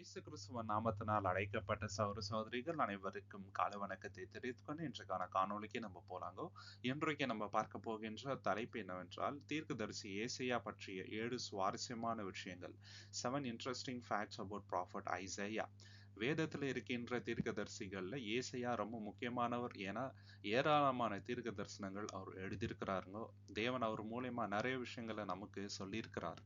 இயேசு கிறிஸ்துவ நாமத்தினால் அழைக்கப்பட்ட சகோதர சகோதரிகள் அனைவருக்கும் காலை வணக்கத்தை தெரிவித்துக் கொண்டு இன்றைக்கான காணொளிக்கு நம்ம போலாங்கோ. இன்றைக்கு நம்ம பார்க்க போகின்ற தலைப்பு என்னவென்றால் தீர்க்கதரிசி ஏசையா பற்றிய 7 சுவாரஸ்யமான விஷயங்கள். 7 interesting facts about prophet Isaiah. வேதத்தில் இருக்கின்ற தீர்க்கதரிசிகள்ல ஏசையா ரொம்ப முக்கியமானவர். ஏன்னா ஏராளமான தீர்க்க தரிசனங்கள் அவர் எழுதியிருக்கிறாருங்க. தேவன் அவர் மூலியமா நிறைய விஷயங்களை நமக்கு சொல்லியிருக்கிறார்.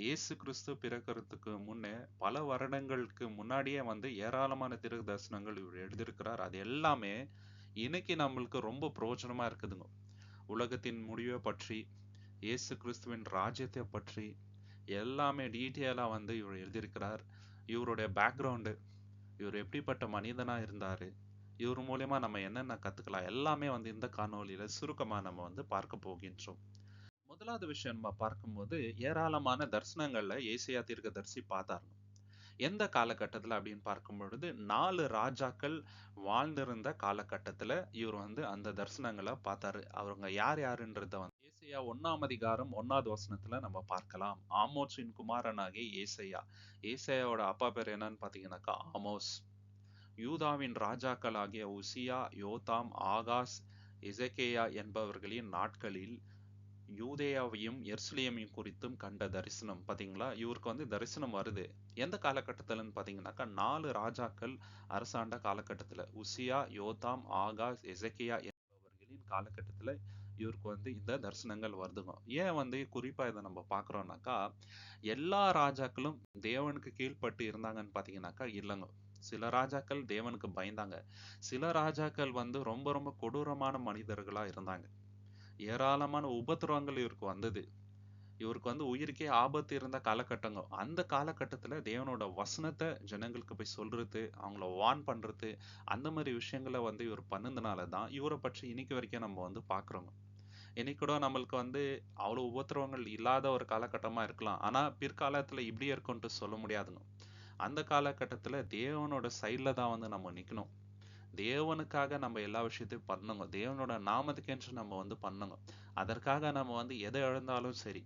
இயேசு கிறிஸ்து பிறக்கறதுக்கு முன்னே பல வருடங்களுக்கு முன்னாடியே ஏராளமான தீர்க்க தரிசனங்கள் இவர் எழுதியிருக்கிறார். அது எல்லாமே இன்னைக்கு நம்மளுக்கு ரொம்ப பிரயோஜனமா இருக்குதுங்க. உலகத்தின் முடிவை பற்றி, இயேசு கிறிஸ்துவின் ராஜ்யத்தை பற்றி எல்லாமே டீட்டெயிலா இவர் எழுதியிருக்கிறார். இவருடைய பேக்ரவுண்டு, இவர் எப்படிப்பட்ட மனிதனா இருந்தாரு, இவர் மூலியமா நம்ம என்னென்ன கத்துக்கலாம், எல்லாமே இந்த காணொளியில சுருக்கமா நம்ம பார்க்க போகின்றோம். முதலாவது விஷயம் நம்ம பார்க்கும்போது ஏராளமான தரிசனங்கள்ல ஏசையா தீர்க்கதரிசி பார்த்தாரு. எந்த காலகட்டத்துல அப்படின்னு பார்க்கும் பொழுது 4 ராஜாக்கள் வாழ்ந்திருந்த காலகட்டத்துல இவர் அந்த தரிசனங்களை பார்த்தாரு. அவங்க யார் யாருன்றத ஏசையா 1ஆம் அதிகாரம் 1வது வசனத்துல நம்ம பார்க்கலாம். ஆமோஸின் குமாரனாகிய ஏசையா. ஏசையாவோட அப்பா பேர் என்னன்னு பாத்தீங்கன்னாக்கா ஆமோஸ். யூதாவின் ராஜாக்களாகிய உசியா, யோதாம், ஆகாஸ், எசேக்கியா என்பவர்களின் நாட்களில் யூதேயாவையும் எருசலேமையும் குறித்தும் கண்ட தரிசனம். பாத்தீங்களா, இவருக்கு தரிசனம் வருது. எந்த காலகட்டத்திலன்னு பாத்தீங்கன்னாக்கா 4 ராஜாக்கள் அரசாண்ட காலகட்டத்துல, உசியா, யோதாம், ஆகாஸ், எசேக்கியா என்பவர்களின் காலகட்டத்துல இவருக்கு இந்த தரிசனங்கள் வருதுங்க. ஏன் குறிப்பா இதை நம்ம பாக்குறோம்னாக்கா, எல்லா ராஜாக்களும் தேவனுக்கு கீழ்ப்பட்டு இருந்தாங்கன்னு பாத்தீங்கன்னாக்கா இல்லைங்க. சில ராஜாக்கள் தேவனுக்கு பயந்தாங்க. சில ராஜாக்கள் ரொம்ப ரொம்ப கொடூரமான மனிதர்களா இருந்தாங்க. ஏராளமான உபத்திரவங்கள் இவருக்கு வந்தது. இவருக்கு உயிருக்கே ஆபத்து இருந்த காலகட்டங்கள். அந்த காலகட்டத்துல தேவனோட வசனத்தை ஜனங்களுக்கு போய் சொல்றது, அவங்கள வார்ன் பண்றது, அந்த மாதிரி விஷயங்களை இவர் பண்ணதுனாலதான் இவரை பற்றி இன்னைக்கு வரைக்கும் நம்ம பாக்குறோங்க. இன்னைக்கு கூட நம்மளுக்கு அவ்வளவு உபத்திரவங்கள் இல்லாத ஒரு காலகட்டமா இருக்கலாம். ஆனா பிற்காலத்துல இப்படியே இருக்கும்ட்டு சொல்ல முடியாதுங்க. அந்த காலகட்டத்துல தேவனோட சைட்ல தான் நம்ம நிக்கணும். தேவனுக்காக நம்ம எல்லா விஷயத்தையும் பண்ணணும். தேவனோட நாமத்துக்கென்று நம்ம பண்ணணும். அதற்காக நம்ம எதை இழந்தாலும் சரி,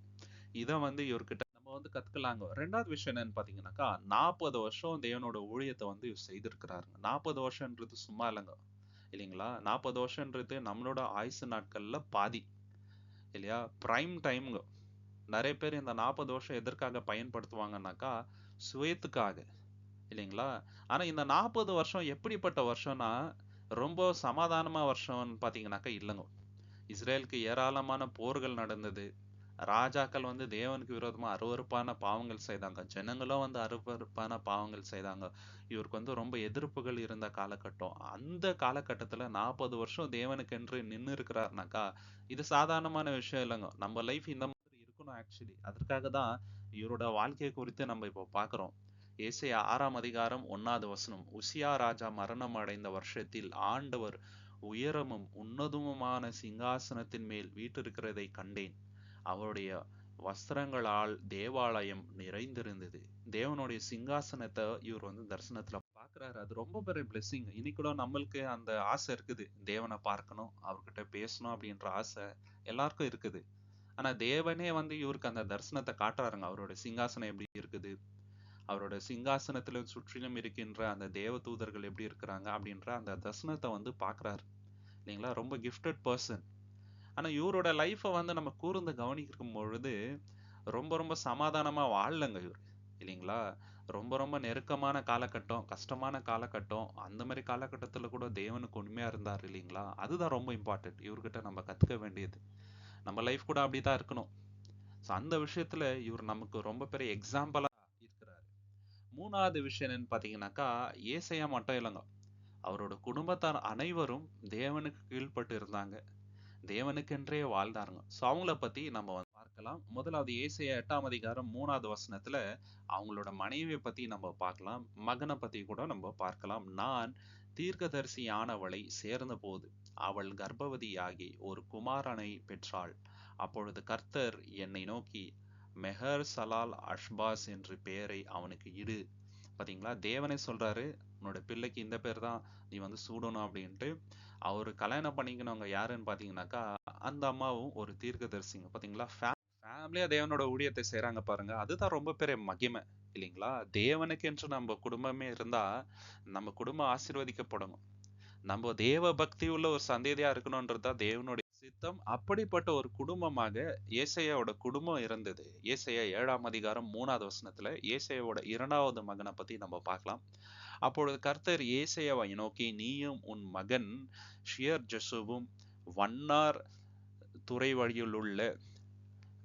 இதை இவர்கிட்ட நம்ம கத்துக்கலாங்க. 2வது விஷயம் என்னன்னு பாத்தீங்கன்னாக்கா 40 வருஷம் தேவனோட ஊழியத்தை இவர் செய்திருக்கிறாருங்க. 40 வருஷம்ன்றது சும்மா இல்லைங்க, இல்லைங்களா? 40 வருஷம்ன்றது நம்மளோட ஆயுசு நாட்கள்ல பாதி, இல்லையா? பிரைம் டைம்ங்க. நிறைய பேர் இந்த 40 வருஷம் எதற்காக பயன்படுத்துவாங்கன்னாக்கா சுயத்துக்காக, இல்லைங்களா? ஆனா இந்த 40 வருஷம் எப்படிப்பட்ட வருஷம்னா ரொம்ப சமாதானமா வருஷம்னு பாத்தீங்கன்னாக்கா இல்லைங்க. இஸ்ரேலுக்கு ஏராளமான போர்கள் நடந்தது. ராஜாக்கள் தேவனுக்கு விரோதமா அருவருப்பான பாவங்கள் செய்தாங்க. ஜனங்களும் அருவருப்பான பாவங்கள் செய்தாங்க. இவருக்கு ரொம்ப எதிர்ப்புகள் இருந்த காலகட்டம். அந்த காலகட்டத்துல 40 வருஷம் தேவனுக்கென்று நின்னு இருக்கிறாருனாக்கா இது சாதாரணமான விஷயம் இல்லைங்க. நம்ம லைஃப் இந்த மாதிரி இருக்கணும். ஆக்சுவலி அதற்காக தான் இவரோட வாழ்க்கையை குறித்து நம்ம இப்போ பார்க்கிறோம். ஏசாயா 6ஆம் அதிகாரம் 1வது வசனம். உசியா ராஜா மரணம் அடைந்த வருஷத்தில் ஆண்டவர் உயரமும் உன்னதமுமான சிங்காசனத்தின் மேல் வீற்றிருக்கிறதை கண்டேன். அவருடைய வஸ்திரங்களால் தேவாலயம் நிறைந்திருந்தது. தேவனுடைய சிங்காசனத்தை இவர் தரிசனத்துல பாக்குறாரு. அது ரொம்ப பெரிய பிளெஸிங். இன்னைக்கு கூட நம்மளுக்கு அந்த ஆசை இருக்குது. தேவனை பார்க்கணும், அவர்கிட்ட பேசணும் அப்படின்ற ஆசை எல்லாருக்கும் இருக்குது. ஆனா தேவனே இவருக்கு அந்த தரிசனத்தை காட்டுறாருங்க. அவரோட சிங்காசனம் எப்படி இருக்குது, அவரோட சிங்காசனத்துல சுற்றிலும் இருக்கின்ற அந்த தேவ தூதர்கள் எப்படி இருக்கிறாங்க அப்படின்ற அந்த தரிசனத்தை பாக்குறாரு, இல்லைங்களா? ரொம்ப கிஃப்டட் பர்சன். ஆனா இவரோட லைஃபை நம்ம கூர்ந்து கவனிக்கும் பொழுது ரொம்ப ரொம்ப சமாதானமா வாழலங்க இவர், இல்லைங்களா? ரொம்ப ரொம்ப நெருக்கமான காலகட்டம், கஷ்டமான காலகட்டம். அந்த மாதிரி காலகட்டத்துல கூட தேவனுக்கு உண்மையா இருந்தார், இல்லைங்களா? அதுதான் ரொம்ப இம்பார்ட்டன்ட். இவர்கிட்ட நம்ம கத்துக்க வேண்டியது. நம்ம லைஃப் கூட அப்படிதான் இருக்கணும். அந்த விஷயத்துல இவர் நமக்கு ரொம்ப பெரிய எக்ஸாம்பிளா இருக்கிறாரு. 3வது விஷயம் என்னன்னு பாத்தீங்கன்னாக்கா ஏசையா மட்டும் இல்லைங்க, அவரோட குடும்பத்தார் அனைவரும் தேவனுக்கு கீழ்ப்பட்டு இருந்தாங்க. தேவனுக்கென்றே வாழ்ந்தாருங்க. சோ அவங்கள பத்தி நம்ம பார்க்கலாம். முதலாவது ஏசாயா 8ஆம் அதிகாரம் 3வது வசனத்துல அவங்களோட மனைவியை பத்தி நம்ம பார்க்கலாம். மகனை பத்தி கூட நம்ம பார்க்கலாம். நான் தீர்க்கதரிசியானவளை சேர்ந்த போது அவள் கர்ப்பவதியாகி ஒரு குமாரனை பெற்றாள். அப்பொழுது கர்த்தர் என்னை நோக்கி மெஹர் சலால் அஷ்பாஸ் என்று பெயரை அவனுக்கு இடு. பாத்தீங்களா, தேவனே சொல்றாரு உன்னோட பிள்ளைக்கு இந்த பேர் தான் நீ சூடணும் அப்படின்ட்டு. அவரு கல்யாணம் பண்ணிக்கணவங்க யாருன்னு பாத்தீங்கன்னாக்கா அந்த அம்மாவும் ஒரு தீர்க்கதரிசிங்க. பாத்தீங்களா, ஃபேமிலியா தேவனோட ஊழியத்தை செய்யறாங்க பாருங்க. அதுதான் ரொம்ப பெரிய மகிமை, இல்லைங்களா? தேவனுக்கு என்று நம்ம குடும்பமே இருந்தா நம்ம குடும்பம் ஆசீர்வதிக்கப்படணும். நம்ம தேவ பக்தி உள்ள ஒரு சந்ததியா இருக்கணும்ன்றதுதான் தேவனுடைய சித்தம். அப்படிப்பட்ட ஒரு குடும்பமாக ஏசாயாவோட குடும்பம் இருந்தது. ஏசாயா 7ஆம் அதிகாரம் 3வது வசனத்துல ஏசாயாவோட 2வது மகனை பத்தி நம்ம பார்க்கலாம். அப்பொழுது கர்த்தர் ஏசாயாவை நோக்கி, நீயும் உன் மகன் ஷியர் ஜசுவும் வண்ணார் துறை வழியிலுள்ள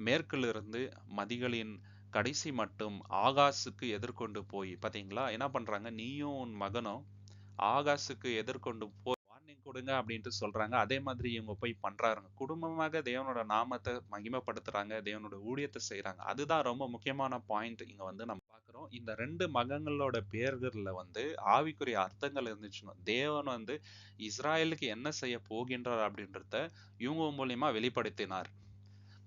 மேற்கிலிருந்து மதிகளின் கடைசி மட்டும் ஆகாசுக்கு எதிர்கொண்டு போய், பாத்தீங்களா என்ன பண்றாங்க, நீயும் உன் மகனும் ஆகாசுக்கு எதிர்கொண்டு போய் வார்னிங் கொடுங்க அப்படின்ட்டு சொல்றாங்க. அதே மாதிரி இவங்க போய் பண்றாங்க. குடும்பமாக தேவனோட நாமத்தை மகிமைப்படுத்துறாங்க, தேவனோட ஊழியத்தை செய்யறாங்க. அதுதான் ரொம்ப முக்கியமான பாயிண்ட் இங்க வந்து நம்ம பார்க்கிறோம். இந்த 2 மகங்களோட பேர்கள்ல வந்து ஆவிக்குரிய அர்த்தங்கள் இருந்துச்சுன்னா, தேவன் வந்து இஸ்ராயலுக்கு என்ன செய்ய போகின்றார் அப்படின்றத இவங்க மூலியமா வெளிப்படுத்தினார்.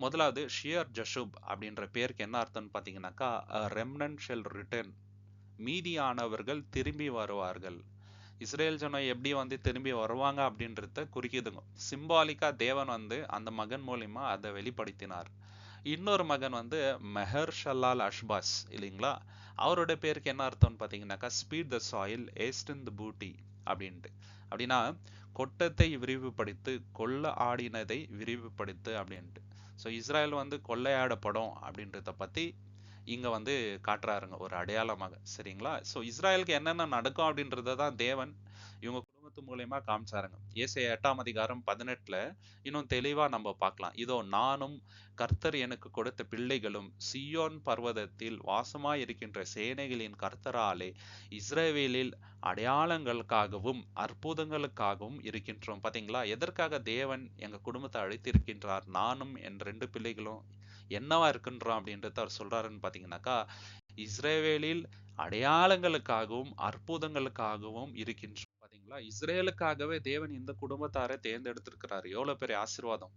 முதலாவது ஷியர் ஜஷூப் அப்படின்ற பேருக்கு என்ன அர்த்தம்னு பாத்தீங்கன்னாக்கா, ரெம்னன்ட் ஷெல் ரிட்டர்ன், மீதியானவர்கள் திரும்பி வருவார்கள். இஸ்ரேல் ஜனம் எப்படி வந்து திரும்பி வருவாங்க அப்படின்றத குறிக்குதுங்க. சிம்பாலிக்கா தேவன் வந்து அந்த மகன் மூலியமா அதை வெளிப்படுத்தினார். இன்னொரு மகன் வந்து மெஹர் ஷல்லால் அஷ்பாஸ் இல்லைங்களா, அவரோட பேருக்கு என்ன அர்த்தம்னு பாத்தீங்கன்னாக்கா, ஸ்பீட் த சாயில் ஏஸ்டன் த பூட்டி அப்படின்ட்டு. அப்படின்னா கொட்டத்தை விரிவுபடுத்து கொள்ள ஆடினதை விரிவுபடுத்து அப்படின்ட்டு. ஸோ இஸ்ரேல் வந்து கொள்ளையாடப்படும் அப்படின்றத பத்தி இங்க வந்து காட்டுறாருங்க ஒரு அடையாளமாக. சரிங்களா? ஸோ இஸ்ராயலுக்கு என்னென்ன நடக்கும் அப்படின்றத தான் தேவன் இவங்க குடும்பத்து மூலியமா காமிச்சாருங்க. ஏசாயா 8ஆம் அதிகாரம் 18ல இன்னும் தெளிவா நம்ம பார்க்கலாம். இதோ நானும் கர்த்தர் எனக்கு கொடுத்த பிள்ளைகளும் சியோன் பர்வதத்தில் வாசமாய் இருக்கின்ற சேனைகளின் கர்த்தராலே இஸ்ரவேலில் அடையாளங்களுக்காகவும் அற்புதங்களுக்காகவும் இருக்கின்றோம். பாத்தீங்களா எதற்காக தேவன் எங்க குடும்பத்தை அழைத்திருக்கின்றார், நானும் என் 2 பிள்ளைகளும் என்னவா இருக்கின்றோம் அப்படின்றத அவர் சொல்றாருன்னு பாத்தீங்கன்னாக்கா, இஸ்ரவேலில் அடையாளங்களுக்காகவும் அற்புதங்களுக்காகவும் இருக்கின்றோம். பாத்தீங்களா, இஸ்ரேலுக்காகவே தேவன் இந்த குடும்பத்தாரை தேர்ந்தெடுத்திருக்கிறாரு. எவ்வளவு பெரிய ஆசீர்வாதம்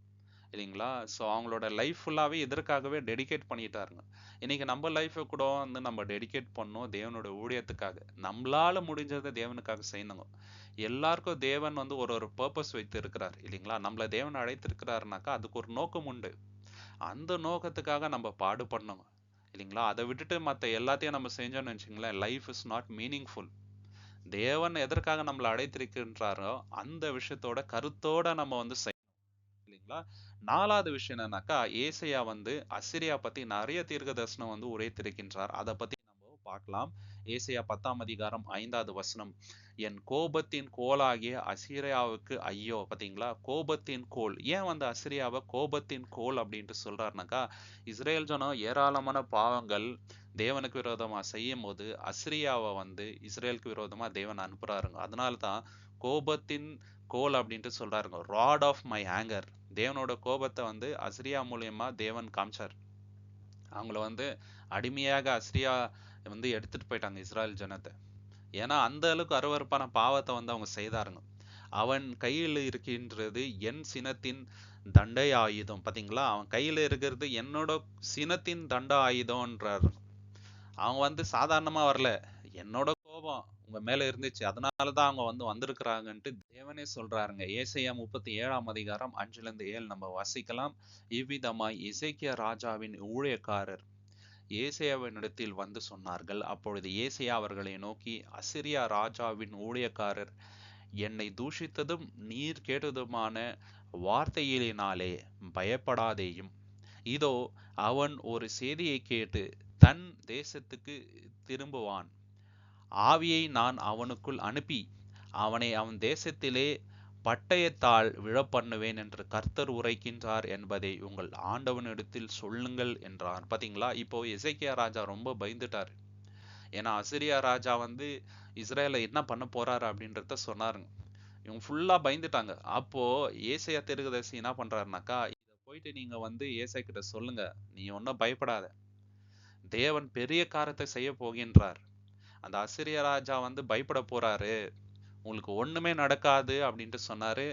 இல்லைங்களா? ஸோ அவங்களோட லைஃப் ஃபுல்லாவே இதற்காகவே டெடிகேட் பண்ணிட்டாருங்க. இன்னைக்கு நம்ம லைஃபை கூட வந்து நம்ம டெடிகேட் பண்ணோம் தேவனோட ஊழியத்துக்காக. நம்மளால முடிஞ்சதை தேவனுக்காக செய்யணுங்க. எல்லாருக்கும் தேவன் வந்து ஒரு ஒரு பர்பஸ் வைத்து இருக்கிறார் இல்லைங்களா? நம்மள தேவன் அழைத்திருக்கிறாருனாக்கா அதுக்கு ஒரு நோக்கம் உண்டு. அந்த நோக்கத்துக்காக நம்ம பாடுபடணும் இல்லைங்களா? அதை விட்டுட்டு மற்ற எல்லாத்தையும் நம்ம செஞ்சோம்னு வச்சுங்களேன், லைஃப் இஸ் நாட் மீனிங்ஃபுல். தேவன் எதற்காக நம்மளை அழைத்திருக்கின்றாரோ அந்த விஷயத்தோட கருத்தோட நம்ம வந்து இல்லைங்களா? 4வது விஷயம் என்னன்னாக்கா, ஏசாயா வந்து அசிரியா பத்தி நிறைய தீர்க்க தரிசனம் வந்து உரைத்திருக்கின்றார். அதை பத்தி நம்ம பார்க்கலாம். ஏசாயா 10ஆம் அதிகாரம் 5வது வசனம், என் கோபத்தின் கோலாகிய அசிரியாவுக்கு ஐயோ. பாத்தீங்களா, கோபத்தின் கோல். ஏன் வந்து அசிரியாவை கோபத்தின் கோல் அப்படின்ட்டு சொல்றாருனாக்கா, இஸ்ரேல் ஜனம் ஏராளமான பாவங்கள் தேவனுக்கு விரோதமா செய்யும் போது அசிரியாவை வந்து இஸ்ரேலுக்கு விரோதமா தேவன் அனுப்புறாருங்க. அதனாலதான் கோபத்தின் கோல் அப்படின்ட்டு சொல்றாருங்க. Rod of my anger. தேவனோட கோபத்தை வந்து அசிரியா மூலியமா தேவன் காமிச்சார். அவங்கள வந்து அடிமையாக அசிரியா வந்து எடுத்துட்டு போயிட்டாங்க இஸ்ராயல் ஜனத்தை. ஏன்னா அந்த அளவுக்கு அருவருப்பான பாவத்தை வந்து அவங்க செய்தாருங்க. அவன் கையில் இருக்கின்றது என் சினத்தின் தண்டை ஆயுதம். பாத்தீங்களா, அவன் கையில இருக்கிறது என்னோட சினத்தின் தண்ட ஆயுதம்ன்றார். அவங்க வந்து சாதாரணமா வரல, என்னோட கோபம் உங்க மேல இருந்துச்சு, அதனாலதான் அவங்க வந்து வந்திருக்கிறாங்கன்ட்டு தேவனே சொல்றாருங்க. ஏசாயா 37ஆம் அதிகாரம் 5-7 நம்ம வாசிக்கலாம். இவ்விதமாய் எசேக்கியா ராஜாவின் ஊழியக்காரர் ஏசாயாவினிடத்தில் வந்து சொன்னார்கள். அப்பொழுது ஏசாயா அவர்களை நோக்கி, அசிரியா ராஜாவின் ஊழியக்காரர் என்னை தூஷித்ததும் நீர் கேட்டதுமான வார்த்தையினாலே பயப்படாதேயும். இதோ அவன் ஒரு செய்தியை கேட்டு தன் தேசத்துக்கு திரும்புவான். ஆவியை நான் அவனுக்குள் அனுப்பி அவனை அவன் தேசத்திலே பட்டயத்தால் விழப்பண்ணுவேன் என்று கர்த்தர் உரைக்கின்றார் என்பதை உங்கள் ஆண்டவனிடத்தில் சொல்லுங்கள் என்றார். பாத்தீங்களா, இப்போ எசேக்கியா ராஜா ரொம்ப பயந்துட்டாரு. ஏன்னா அசிரியா ராஜா வந்து இஸ்ரேலை என்ன பண்ண போறாரு அப்படின்றத சொன்னாருங்க. இவங்க ஃபுல்லா பயந்துட்டாங்க. அப்போ ஏசாயா தீர்க்கதரிசி என்ன பண்றாருனாக்கா, இத போயிட்டு நீங்க வந்து ஏசாயா கிட்ட சொல்லுங்க, நீ ஒன்னும் பயப்படாத, தேவன் பெரிய காரியத்தை செய்ய போகின்றார், அந்த அசிரிய ராஜா வந்து பயப்பட போறாரு, உங்களுக்கு ஒண்ணுமே நடக்காது அப்படின்ட்டு சொன்னாரு.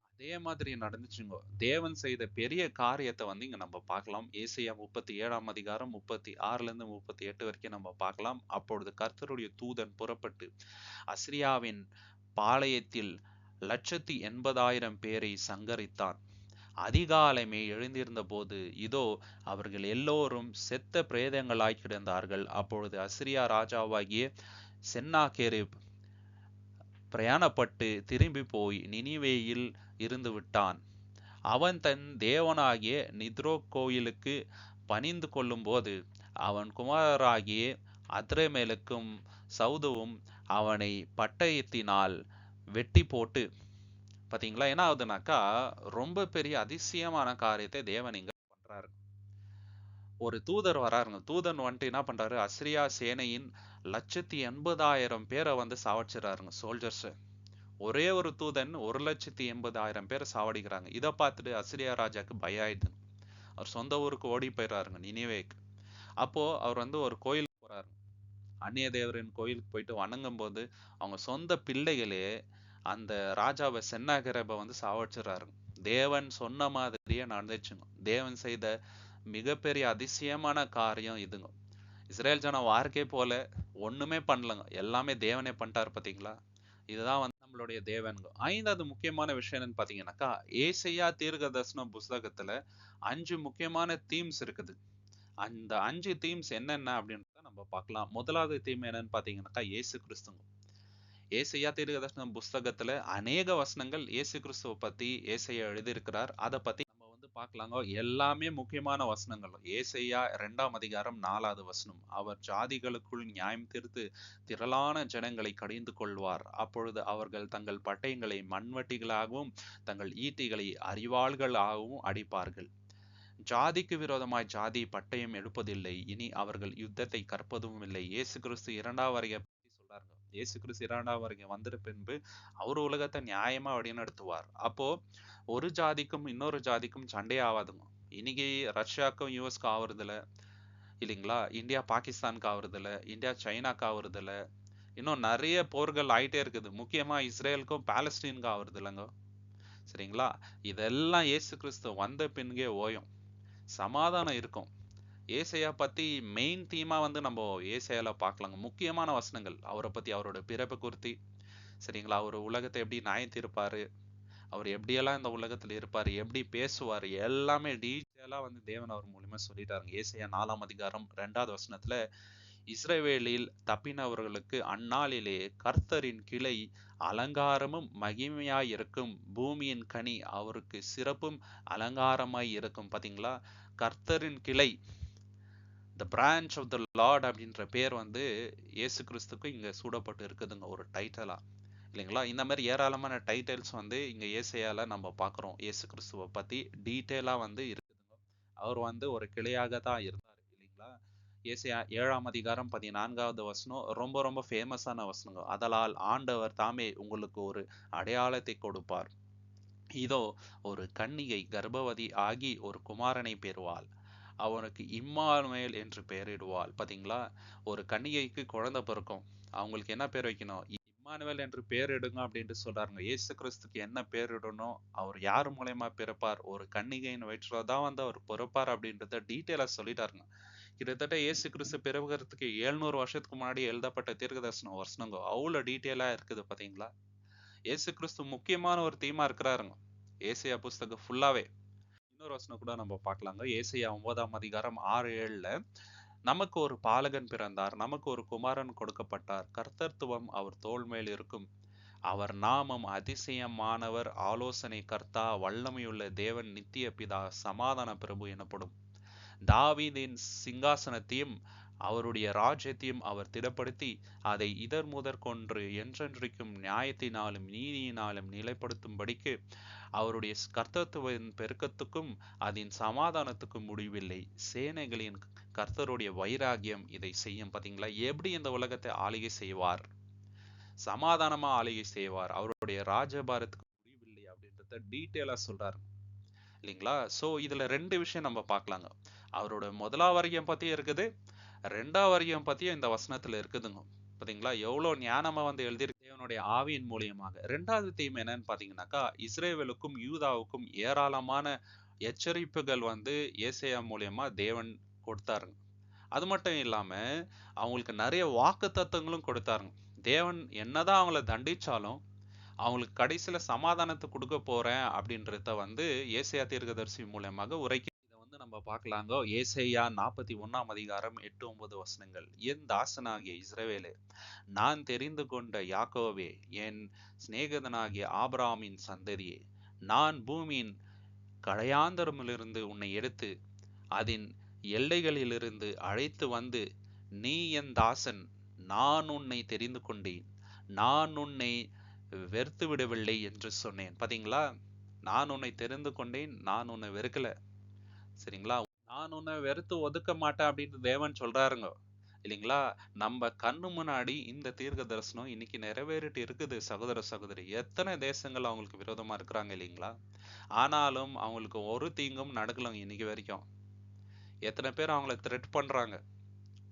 அதே மாதிரி நடந்துச்சுங்க. தேவன் செய்த பெரிய காரியத்தை வந்து இங்க நம்ம பார்க்கலாம். ஏசாயா 37ஆம் அதிகாரம் 36ல இருந்து 38 வரைக்கும் நம்ம பார்க்கலாம். அப்பொழுது கர்த்தருடைய தூதன் புறப்பட்டு அசிரியாவின் பாளையத்தில் 180,000 பேரை சங்கரித்தான். அதிகாலமே எழுந்திருந்த போது இதோ அவர்கள் எல்லோரும் செத்த பிரேதங்களாய் கிடந்தார்கள். அப்பொழுது அசிரியா ராஜாவாகிய சென்னாகெரிப் பிரயாணப்பட்டு திரும்பி போய் நினிவேயில் இருந்து விட்டான். அவன் தன் தேவனாகிய நித்ரோ கோயிலுக்கு பணிந்து கொள்ளும்போது அவன் குமாரராகிய அத்ரமேலுக்கும் சவுதுவும் அவனை பட்டயத்தினால் வெட்டி போட்டு. பாத்தீங்களா என்ன ஆகுதுனாக்கா, ரொம்ப பெரிய அதிசயமான காரியத்தை தேவன் இங்க பண்றாரு. ஒரு தூதர் வராருங்க. தூதன் வந்துட்டு என்ன பண்றாரு, அசிரியா சேனையின் 180,000 பேரை வந்து சாவடிச்சிடறாருங்க, சோல்ஜர்ஸ். ஒரே ஒரு தூதன் 180,000 பேரை சாவடிக்கிறாங்க. இதை பார்த்துட்டு அசிரியா ராஜாக்கு பயம் ஆயிடுது. அவர் சொந்த ஊருக்கு ஓடி போயிடுறாருங்க, நினிவேக்கு. அப்போ அவர் வந்து ஒரு கோயிலுக்கு போறாரு. அந்நிய தேவரின் கோயிலுக்கு போயிட்டு வணங்கும் போது அவங்க சொந்த பிள்ளைகளே அந்த ராஜாவை சென்னாகரபை வந்து சாவடிச்சிடறாரு. தேவன் சொன்ன மாதிரியே நடந்துச்சுங்க. தேவன் செய்த மிகப்பெரிய அதிசயமான காரியம் இதுங்க. இஸ்ரேல் ஜனம் வார்க்கே போல ஒண்ணுமே பண்ணலங்க, எல்லாமே தேவனே பண்ணிட்டாரு. பாத்தீங்களா, இதுதான் வந்து நம்மளுடைய தேவனுங்க. 5வது முக்கியமான விஷயம் என்னன்னு பாத்தீங்கன்னாக்கா, ஏசையா தீர்க்கதரிசன புஸ்தகத்துல 5 முக்கியமான தீம்ஸ் இருக்குது. அந்த 5 தீம்ஸ் என்னென்ன அப்படின்றத நம்ம பார்க்கலாம். முதலாவது தீம் என்னன்னு பாத்தீங்கன்னாக்கா, இயேசு கிறிஸ்துங்க. ஏசையா தீர்க்கதரிசன புஸ்தகத்துல அநேக வசனங்கள் இயேசு கிறிஸ்துவ பத்தி ஏசையா எழுதியிருக்கிறார். அதை பத்தி நம்ம வந்து பார்க்கலாங்க. எல்லாமே முக்கியமான வசனங்கள். ஏசையா 2ஆம் அதிகாரம் 4வது வசனம், அவர் ஜாதிகளுக்குள் நியாயம் தீர்த்து திரளான ஜனங்களை கடிந்து கொள்வார். அப்பொழுது அவர்கள் தங்கள் பட்டயங்களை மண்வெட்டிகளாகவும் தங்கள் ஈட்டிகளை அரிவாள்களாகவும் அடிப்பார்கள். ஜாதிக்கு விரோதமாய் ஜாதி பட்டயம் எடுப்பதில்லை, இனி அவர்கள் யுத்தத்தை கற்பதும் இல்லை. இயேசு கிறிஸ்து 2ஆம் வருகை பத்தி சொல்றாருங்க. இயேசு கிறிஸ்து 2ஆம் வருகை வந்துட்ட பின்பு அவர் உலகத்தை நியாயமா வழிநடத்துவார். அப்போ ஒரு ஜாதிக்கும் இன்னொரு ஜாதிக்கும் சண்டே ஆகாதுங்க. இன்னைக்கு ரஷ்யாவுக்கும் யூஎஸ்க்கும் ஆகுறதுல இல்லைங்களா, இந்தியா பாகிஸ்தானுக்கு ஆகுறதுல, இந்தியா சைனாக்கு ஆகுறதுல, இன்னும் நிறைய போர்கள் ஆயிட்டே இருக்குது. முக்கியமா இஸ்ரேலுக்கும் பாலஸ்தீனுக்கும் ஆகுறது இல்லைங்க. சரிங்களா, இதெல்லாம் இயேசு கிறிஸ்து வந்த பின்கே ஓயும், சமாதானம் இருக்கும். ஏசையா பத்தி மெயின் தீமா வந்து நம்ம ஏசையால பார்க்கலாங்க. முக்கியமான வசனங்கள் அவரை பத்தி, அவரோட பிறப்பு குறித்து, சரிங்களா, அவர் உலகத்தை எப்படி நியாயம் தீர்ப்பாரு, அவர் எப்படியெல்லாம் இந்த உலகத்துல இருப்பாரு, எப்படி பேசுவாரு, எல்லாமே டீட்டெயிலா வந்து தேவன் அவர் மூலியமா சொல்லிட்டாருங்க. ஏசையா 4ஆம் அதிகாரம் 2வது வசனத்துல, இஸ்ரவேலில் தப்பினவர்களுக்கு அந்நாளிலே கர்த்தரின் கிளை அலங்காரமும் மகிமையாய் இருக்கும், பூமியின் கனி அவருக்கு சிறப்பும் அலங்காரமாய் இருக்கும். பாத்தீங்களா, கர்த்தரின் கிளை, the branch of the Lord அப்படின்ற பேர் வந்து இயேசு கிறிஸ்துக்கு இங்க சூடப்பட்டு இருக்குதுங்க, ஒரு டைட்டிலா, இல்லைங்களா. இந்த மாதிரி ஏராளமான டைட்டில்ஸ் வந்து இங்க ஏசையால நம்ம பாக்குறோம். இயேசு கிறிஸ்துவை பத்தி டீட்டெயிலா வந்து இருக்குதுங்க. அவர் வந்து ஒரு கிளையாக தான் இருந்தார், இல்லைங்களா. ஏசையா 7ஆம் அதிகாரம் 14வது வசனம் ரொம்ப ரொம்ப ஃபேமஸான வசனங்க. அதலால் ஆண்டவர் தாமே உங்களுக்கு ஒரு அடையாளத்தை கொடுப்பார், இதோ ஒரு கன்னிகை கர்ப்பவதி ஆகி ஒரு குமாரனை பெறுவாள், அவனுக்கு இம்மானுவேல் என்று பெயரிடுவாள். பாத்தீங்களா, ஒரு கன்னிகைக்கு குழந்தை பிறக்கும், அவங்களுக்கு என்ன பேர் வைக்கணும், இம்மானுவேல் என்று பேரிடுங்க அப்படின்ட்டு சொல்றாருங்க. இயேசு கிறிஸ்துக்கு என்ன பேரிடணும், அவர் யார் மூலயமா பிறப்பார், ஒரு கன்னிகையின் வயிற்றுலதான் வந்து அவர் பிறப்பார் அப்படின்றத டீட்டெயிலா சொல்லிட்டாருங்க. கிட்டத்தட்ட இயேசு கிறிஸ்து பிறகுறதுக்கு 700 வருஷத்துக்கு முன்னாடி எழுதப்பட்ட தீர்க்கதரிசன வசனங்க அவ்வளவு டீட்டெயிலா இருக்குது. பாத்தீங்களா, இயேசு கிறிஸ்து முக்கியமான ஒரு தீமா இருக்கிறாருங்க ஏசையா புஸ்தகம் ஃபுல்லாவே. இன்னொரு வசனம் கூட நம்ம பார்க்கலாங்க. ஏசையா 9ஆம் அதிகாரம் 6-7ல, நமக்கு ஒரு பாலகன் பிறந்தார், நமக்கு ஒரு குமாரன் கொடுக்கப்பட்டார், கர்த்தத்துவம் அவர் தோள் மேல் இருக்கும், அவர் நாமம் அதிசயமானவர், ஆலோசனை கர்த்தா, வல்லமையுள்ள தேவன், நித்திய பிதா, சமாதான பிரபு எனப்படும். தாவீதின் சிங்காசனத்தையும் அவருடைய ராஜ்யத்தையும் அவர் திடப்படுத்தி அதை இதர் முதற்கொன்று என்றென்றைக்கும் நியாயத்தினாலும் நீதியினாலும் நிலைப்படுத்தும்படிக்கு அவருடைய கர்த்தத்துவின் பெருக்கத்துக்கும் அதன் சமாதானத்துக்கும் முடிவில்லை. சேனைகளின் கர்த்தருடைய வைராகியம் இதை செய்யும். பாத்தீங்களா, எப்படி இந்த உலகத்தை ஆளுகை செய்வார், சமாதானமா ஆளுகை செய்வார், அவருடைய ராஜபாரத்துக்கு முடிவில்லை அப்படின்றத டீட்டெயிலா சொல்றாரு, இல்லைங்களா. சோ இதுல 2 விஷயம் நம்ம பார்க்கலாங்க. அவரோட முதலாம் வரியம் பத்தியும் இருக்குது, 2ஆம் வரியம் பத்தியும் இந்த வசனத்துல இருக்குதுங்க. பாத்தீங்களா, எவ்வளவு ஞானமா வந்து எழுதியிருக்கு தேவனுடைய ஆவியின் மூலியமாக. 2வது தீம் என்னன்னு பாத்தீங்கன்னாக்கா, இஸ்ரேவேலுக்கும் யூதாவுக்கும் ஏராளமான எச்சரிப்புகள் வந்து ஏசையா மூலியமா தேவன் கொடுத்தாருங்க. அது மட்டும் இல்லாம அவங்களுக்கு நிறைய வாக்கு தத்தங்களும் கொடுத்தாருங்க. தேவன் என்னதான் அவங்கள தண்டிச்சாலும் அவங்களுக்கு கடைசியில சமாதானத்தை கொடுக்க போறேன் அப்படின்றத வந்து ஏசாயா தீர்க்கதரிசி மூலமாக உரைக்க இதை வந்து நம்ம பார்க்கலாங்க. ஏசாயா 41ஆம் அதிகாரம் 8-9 வசனங்கள். என் தாசனாகிய இஸ்ரவேலே, நான் தெரிந்து கொண்ட யாக்கோவே, என் சிநேகிதனாகிய ஆபிரகாமின் சந்ததியே, நான் பூமியின் கடையாந்தரமிலிருந்து உன்னை எடுத்து அதன் எல்லைகளிலிருந்து அழைத்து வந்து, நீ என் தாசன், நான் உன்னை தெரிந்து கொண்டேன், நான் உன்னை வெறுத்து விடவில்லை என்று சொன்னேன். பாத்தீங்களா? நான் உன்னை தெரிந்து கொண்டேன், நான் உன்னை வெறுக்கல. சரிங்களா? நான் உன்னை வெறுத்து ஒதுக்க மாட்டேன் அப்படின்னு தேவன் சொல்றாருங்க இல்லைங்களா? நம்ம கண்ணு முன்னாடி இந்த தீர்க்க தரிசனம் இன்னைக்கு நிறைவேறிட்டு இருக்குது சகோதர சகோதரி. எத்தனை தேசங்கள் அவங்களுக்கு விரோதமா இருக்கிறாங்க இல்லைங்களா? ஆனாலும் அவங்களுக்கு ஒரு தீங்கும் நடக்கலங்க இன்னைக்கு வரைக்கும். எத்தனை பேர் அவங்கள த்ரெட் பண்றாங்க,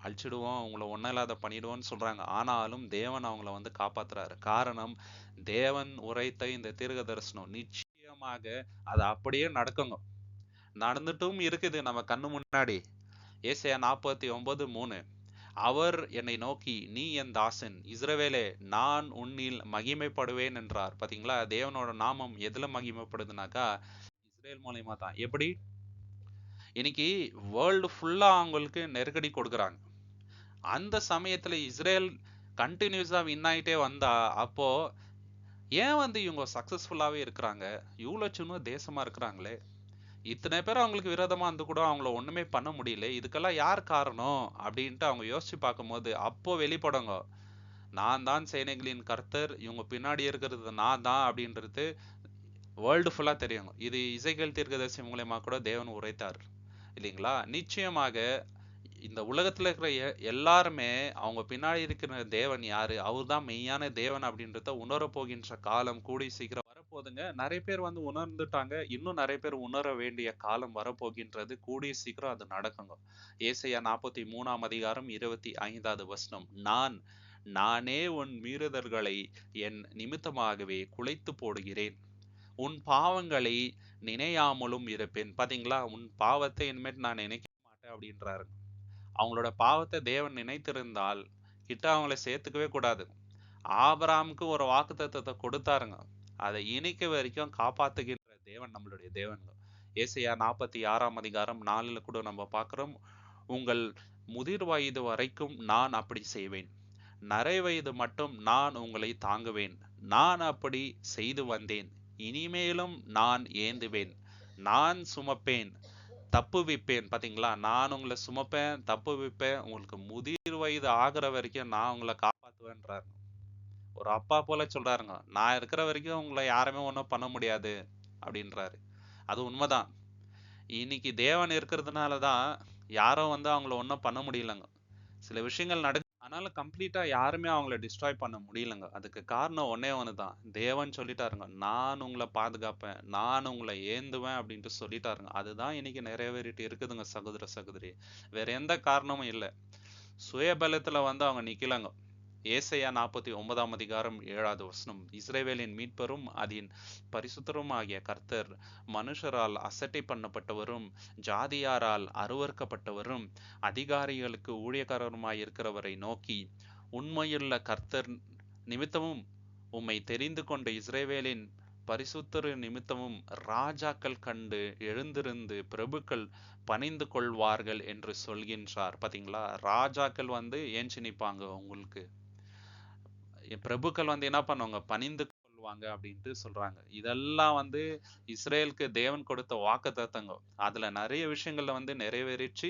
அழிச்சிடுவோம், அவங்கள ஒன்னும் இல்லாத பண்ணிடுவோம்னு சொல்றாங்க. ஆனாலும் தேவன் அவங்கள வந்து காப்பாத்துறாரு. காரணம், தேவன் உரைத்த இந்த தீர்க்க தரிசனம் நிச்சயமாக அது அப்படியே நடக்குங்க. நடந்துட்டும் இருக்குது நம்ம கண்ணு முன்னாடி. ஏசாயா 49:3, அவர் என்னை நோக்கி, நீ என் தாசன் இஸ்ரவேலே, நான் உன்னில் மகிமைப்படுவேன் என்றார். பாத்தீங்களா? தேவனோட நாமம் எதுல மகிமைப்படுதுனாக்கா இஸ்ரேல் மூலியமா தான். எப்படி? இன்னைக்கு வேர்ல்டு ஃபுல்லா அவங்களுக்கு நெருக்கடி கொடுக்குறாங்க. அந்த சமயத்துல இஸ்ரேல் கண்டினியூஸா வின் ஆயிட்டே வந்தா, அப்போ ஏன் வந்து இவங்க சக்சஸ்ஃபுல்லாவே இருக்கிறாங்க? இவ்வளவு சின்ன தேசமா இருக்கிறாங்களே, இத்தனை பேர் அவங்களுக்கு விரோதமா வந்து கூட அவங்கள ஒண்ணுமே பண்ண முடியல, இதுக்கெல்லாம் யார் காரணம் அப்படின்ட்டு அவங்க யோசிச்சு பார்க்கும்போது அப்போ வெளிப்படுங்க, நான் தான் சேனைகளின் கர்த்தர், இவங்க பின்னாடி இருக்கிறது நான் தான் அப்படின்றது வேர்ல்டு ஃபுல்லா தெரியுங்க. இது இசைக்கேல் தீர்க்கதரிசி மூலமா கூட தேவன் உரைத்தார் இல்லைங்களா? நிச்சயமாக இந்த உலகத்துல இருக்கிற எல்லாருமே அவங்க பின்னாடி இருக்கிற தேவன் யாரு, அவர் தான் மெய்யான தேவன் அப்படின்றத உணர போகின்ற காலம் கூடி சீக்கிரம் வரப்போகுதுங்க. நிறைய பேர் வந்து உணர்ந்துட்டாங்க, இன்னும் நிறைய பேர் உணர வேண்டிய காலம் வரப்போகின்றது. கூடிய சீக்கிரம் அது நடக்குங்க. ஏசாயா 43ஆம் அதிகாரம் 25வது வசனம், நானே உன் மீறுதல்களை என் நிமித்தமாகவே குலைத்து போடுகிறேன், உன் பாவங்களை நினையாமலும் இருப்பேன். பாத்தீங்களா? உன் பாவத்தை இனிமேட்டு நான் நினைக்க மாட்டேன் அப்படின்றாரு. அவங்களோட பாவத்தை தேவன் நினைத்திருந்தால் கிட்ட அவங்கள சேர்த்துக்கவே கூடாது. ஆபிரகாமுக்கு ஒரு வாக்குத்தத்தத்தை கொடுத்தாருங்க, அதை இன்னைக்கு வரைக்கும் காப்பாத்துகின்ற தேவன் நம்மளுடைய தேவன். ஏசாயா 46ஆம் அதிகாரம் 4ல கூட நம்ம பார்க்கிறோம், உங்கள் முதிர் வயது வரைக்கும் நான் அப்படி செய்வேன், நரை வயது மட்டும் நான் உங்களை தாங்குவேன், நான் அப்படி செய்து வந்தேன், இனிமேலும் நான் ஏந்துவேன், நான் சுமப்பேன், தப்புவிப்பேன். பாத்தீங்களா? நான் உங்களை சுமப்பேன், தப்புவிப்பேன், உங்களுக்கு முதிர் வயது ஆகுற வரைக்கும் நான் உங்களை காப்பாத்துவேன்றாரு. ஒரு அப்பா போல சொல்றாருங்க, நான் இருக்கிற வரைக்கும் உங்களை யாருமே ஒன்றும் பண்ண முடியாது அப்படின்றாரு. அது உண்மைதான். இன்னைக்கு தேவன் இருக்கிறதுனாலதான் யாரும் வந்து அவங்கள ஒன்றும் பண்ண முடியலங்க. சில விஷயங்கள் நடக்கு, ஆனாலும் கம்ப்ளீட்டா யாருமே அவங்கள டிஸ்ட்ராய் பண்ண முடியலங்க. அதுக்கு காரணம் ஒன்னே ஒண்ணுதான், தேவன் சொல்லிட்டாருங்க, நான் உங்களை பாதுகாப்பேன், நான் உங்களை ஏந்துவேன் அப்படின்ட்டு சொல்லிட்டாருங்க. அதுதான் இன்னைக்கு நிறைவேறிட்டு இருக்குதுங்க சகோதர சகோதரி. வேற எந்த காரணமும் இல்லை. சுயபலத்துல வந்து அவங்க நிக்கலங்க. ஏசாயா 49ஆம் அதிகாரம் 7வது வசனம், இஸ்ரவேலின் மீட்பரும் அதன் பரிசுத்தரும் ஆகிய கர்த்தர், மனுஷரால் அசட்டை பண்ணப்பட்டவரும் ஜாதியாரால் அருவறுக்கப்பட்டவரும் அதிகாரிகளுக்கு ஊழியக்காரருமாய் இருக்கிறவரை நோக்கி, உண்மையுள்ள கர்த்தர் நிமித்தமும் உம்மை தெரிந்து கொண்ட இஸ்ரவேலின் பரிசுத்தரு நிமித்தமும் ராஜாக்கள் கண்டு எழுந்திருந்து பிரபுக்கள் பணிந்து கொள்வார்கள் என்று சொல்கின்றார். பாத்தீங்களா? ராஜாக்கள் வந்து ஏஞ்சி நிப்பாங்க, உங்களுக்கு பிரபுக்கள் வந்து என்ன பண்ணுவாங்க, பணிந்து கொள்வாங்க அப்படின்ட்டு சொல்றாங்க. இதெல்லாம் வந்து இஸ்ரேலுக்கு தேவன் கொடுத்த வாக்குத்தத்தங்க. அதுல நிறைய விஷயங்கள்ல வந்து நிறைவேறிச்சு,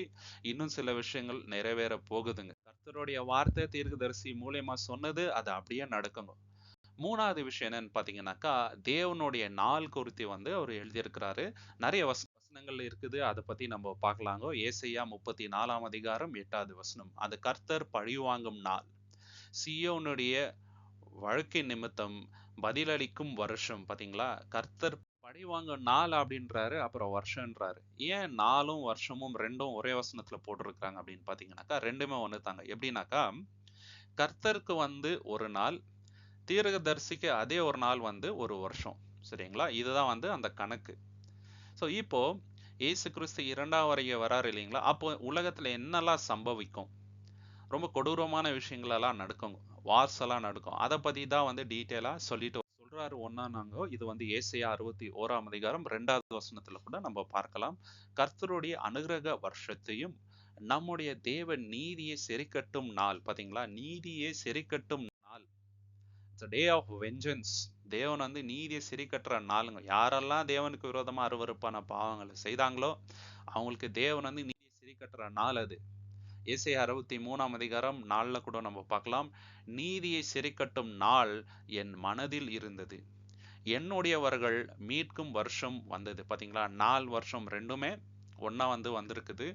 இன்னும் சில விஷயங்கள் நிறைவேற போகுதுங்க. கர்த்தருடைய வார்த்தை தீர்க்கதரிசி மூலியமா சொன்னது அது அப்படியே நடக்குங்க. மூணாவது விஷயம் என்னன்னு பாத்தீங்கன்னாக்கா, தேவனுடைய நாள் குறித்து வந்து அவர் எழுதியிருக்கிறாரு. நிறைய வசனங்கள் இருக்குது, அதை பத்தி நம்ம பார்க்கலாங்க. ஏசாயா 34ஆம் அதிகாரம் 8வது வசனம், அது கர்த்தர் பழிவாங்கும் நாள், சீயோனுடைய வழக்கு நிமித்தம் பதிலளிக்கும் வருஷம். பாத்தீங்களா? கர்த்தர் பழிவாங்க நாள் அப்படின்றாரு, அப்புறம் வருஷம்ன்றாரு. ஏன் நாளும் வருஷமும் ரெண்டும் ஒரே வசனத்துல போட்டிருக்காங்க அப்படின்னு பாத்தீங்கன்னாக்கா, ரெண்டுமே ஒண்ணுதாங்க. எப்படின்னாக்கா, கர்த்தருக்கு வந்து ஒரு நாள், தீர்க்கதரிசிக்கு அதே ஒரு நாள் வந்து ஒரு வருஷம். சரிங்களா? இதுதான் வந்து அந்த கணக்கு. சோ இப்போ இயேசு கிறிஸ்து 2ஆம் வருகை வராரு இல்லைங்களா? அப்போ உலகத்துல என்னெல்லாம் சம்பவிக்கும், ரொம்ப கொடூரமான விஷயங்கள் எல்லாம் நடக்கும், வார்ஸ் எல்லாம் நடக்கும். அதை பத்தி தான் வந்து டீட்டெயிலா சொல்லிட்டு சொல்றாரு சொல்றாரு ஒன்னானாங்கோ, இது வந்து ஏசாயா 61ஆம் அதிகாரம் 2வது வசனத்துல கூட நம்ம பார்க்கலாம். கர்த்தருடைய அனுக்கிரக வருஷத்தையும் நம்முடைய தேவன் நீதியை செறிக்கட்டும் நாள். பாத்தீங்களா, நீதியை செறிக்கட்டும் நாள். It's day of vengeance. தேவன் வந்து நீதியை செறிக்கட்டுற நாளுங்க. யாரெல்லாம் தேவனுக்கு விரோதமா அருவருப்பான பாவங்களை செய்தாங்களோ அவங்களுக்கு தேவன் வந்து நீதியை செறிக்கட்டுற நாள் அது. ஏசாயா 63ஆம் அதிகாரம் 4ல கூட நம்ம பார்க்கலாம். நீதியை செறிக்கட்டும் நாள் என் மனதில் இருந்தது, என்னுடையவர்கள் மீட்கும் வருஷம் வந்தது. பாத்தீங்களா, நாள் வருஷம் ரெண்டுமே ஒன்னா வந்திருக்குது.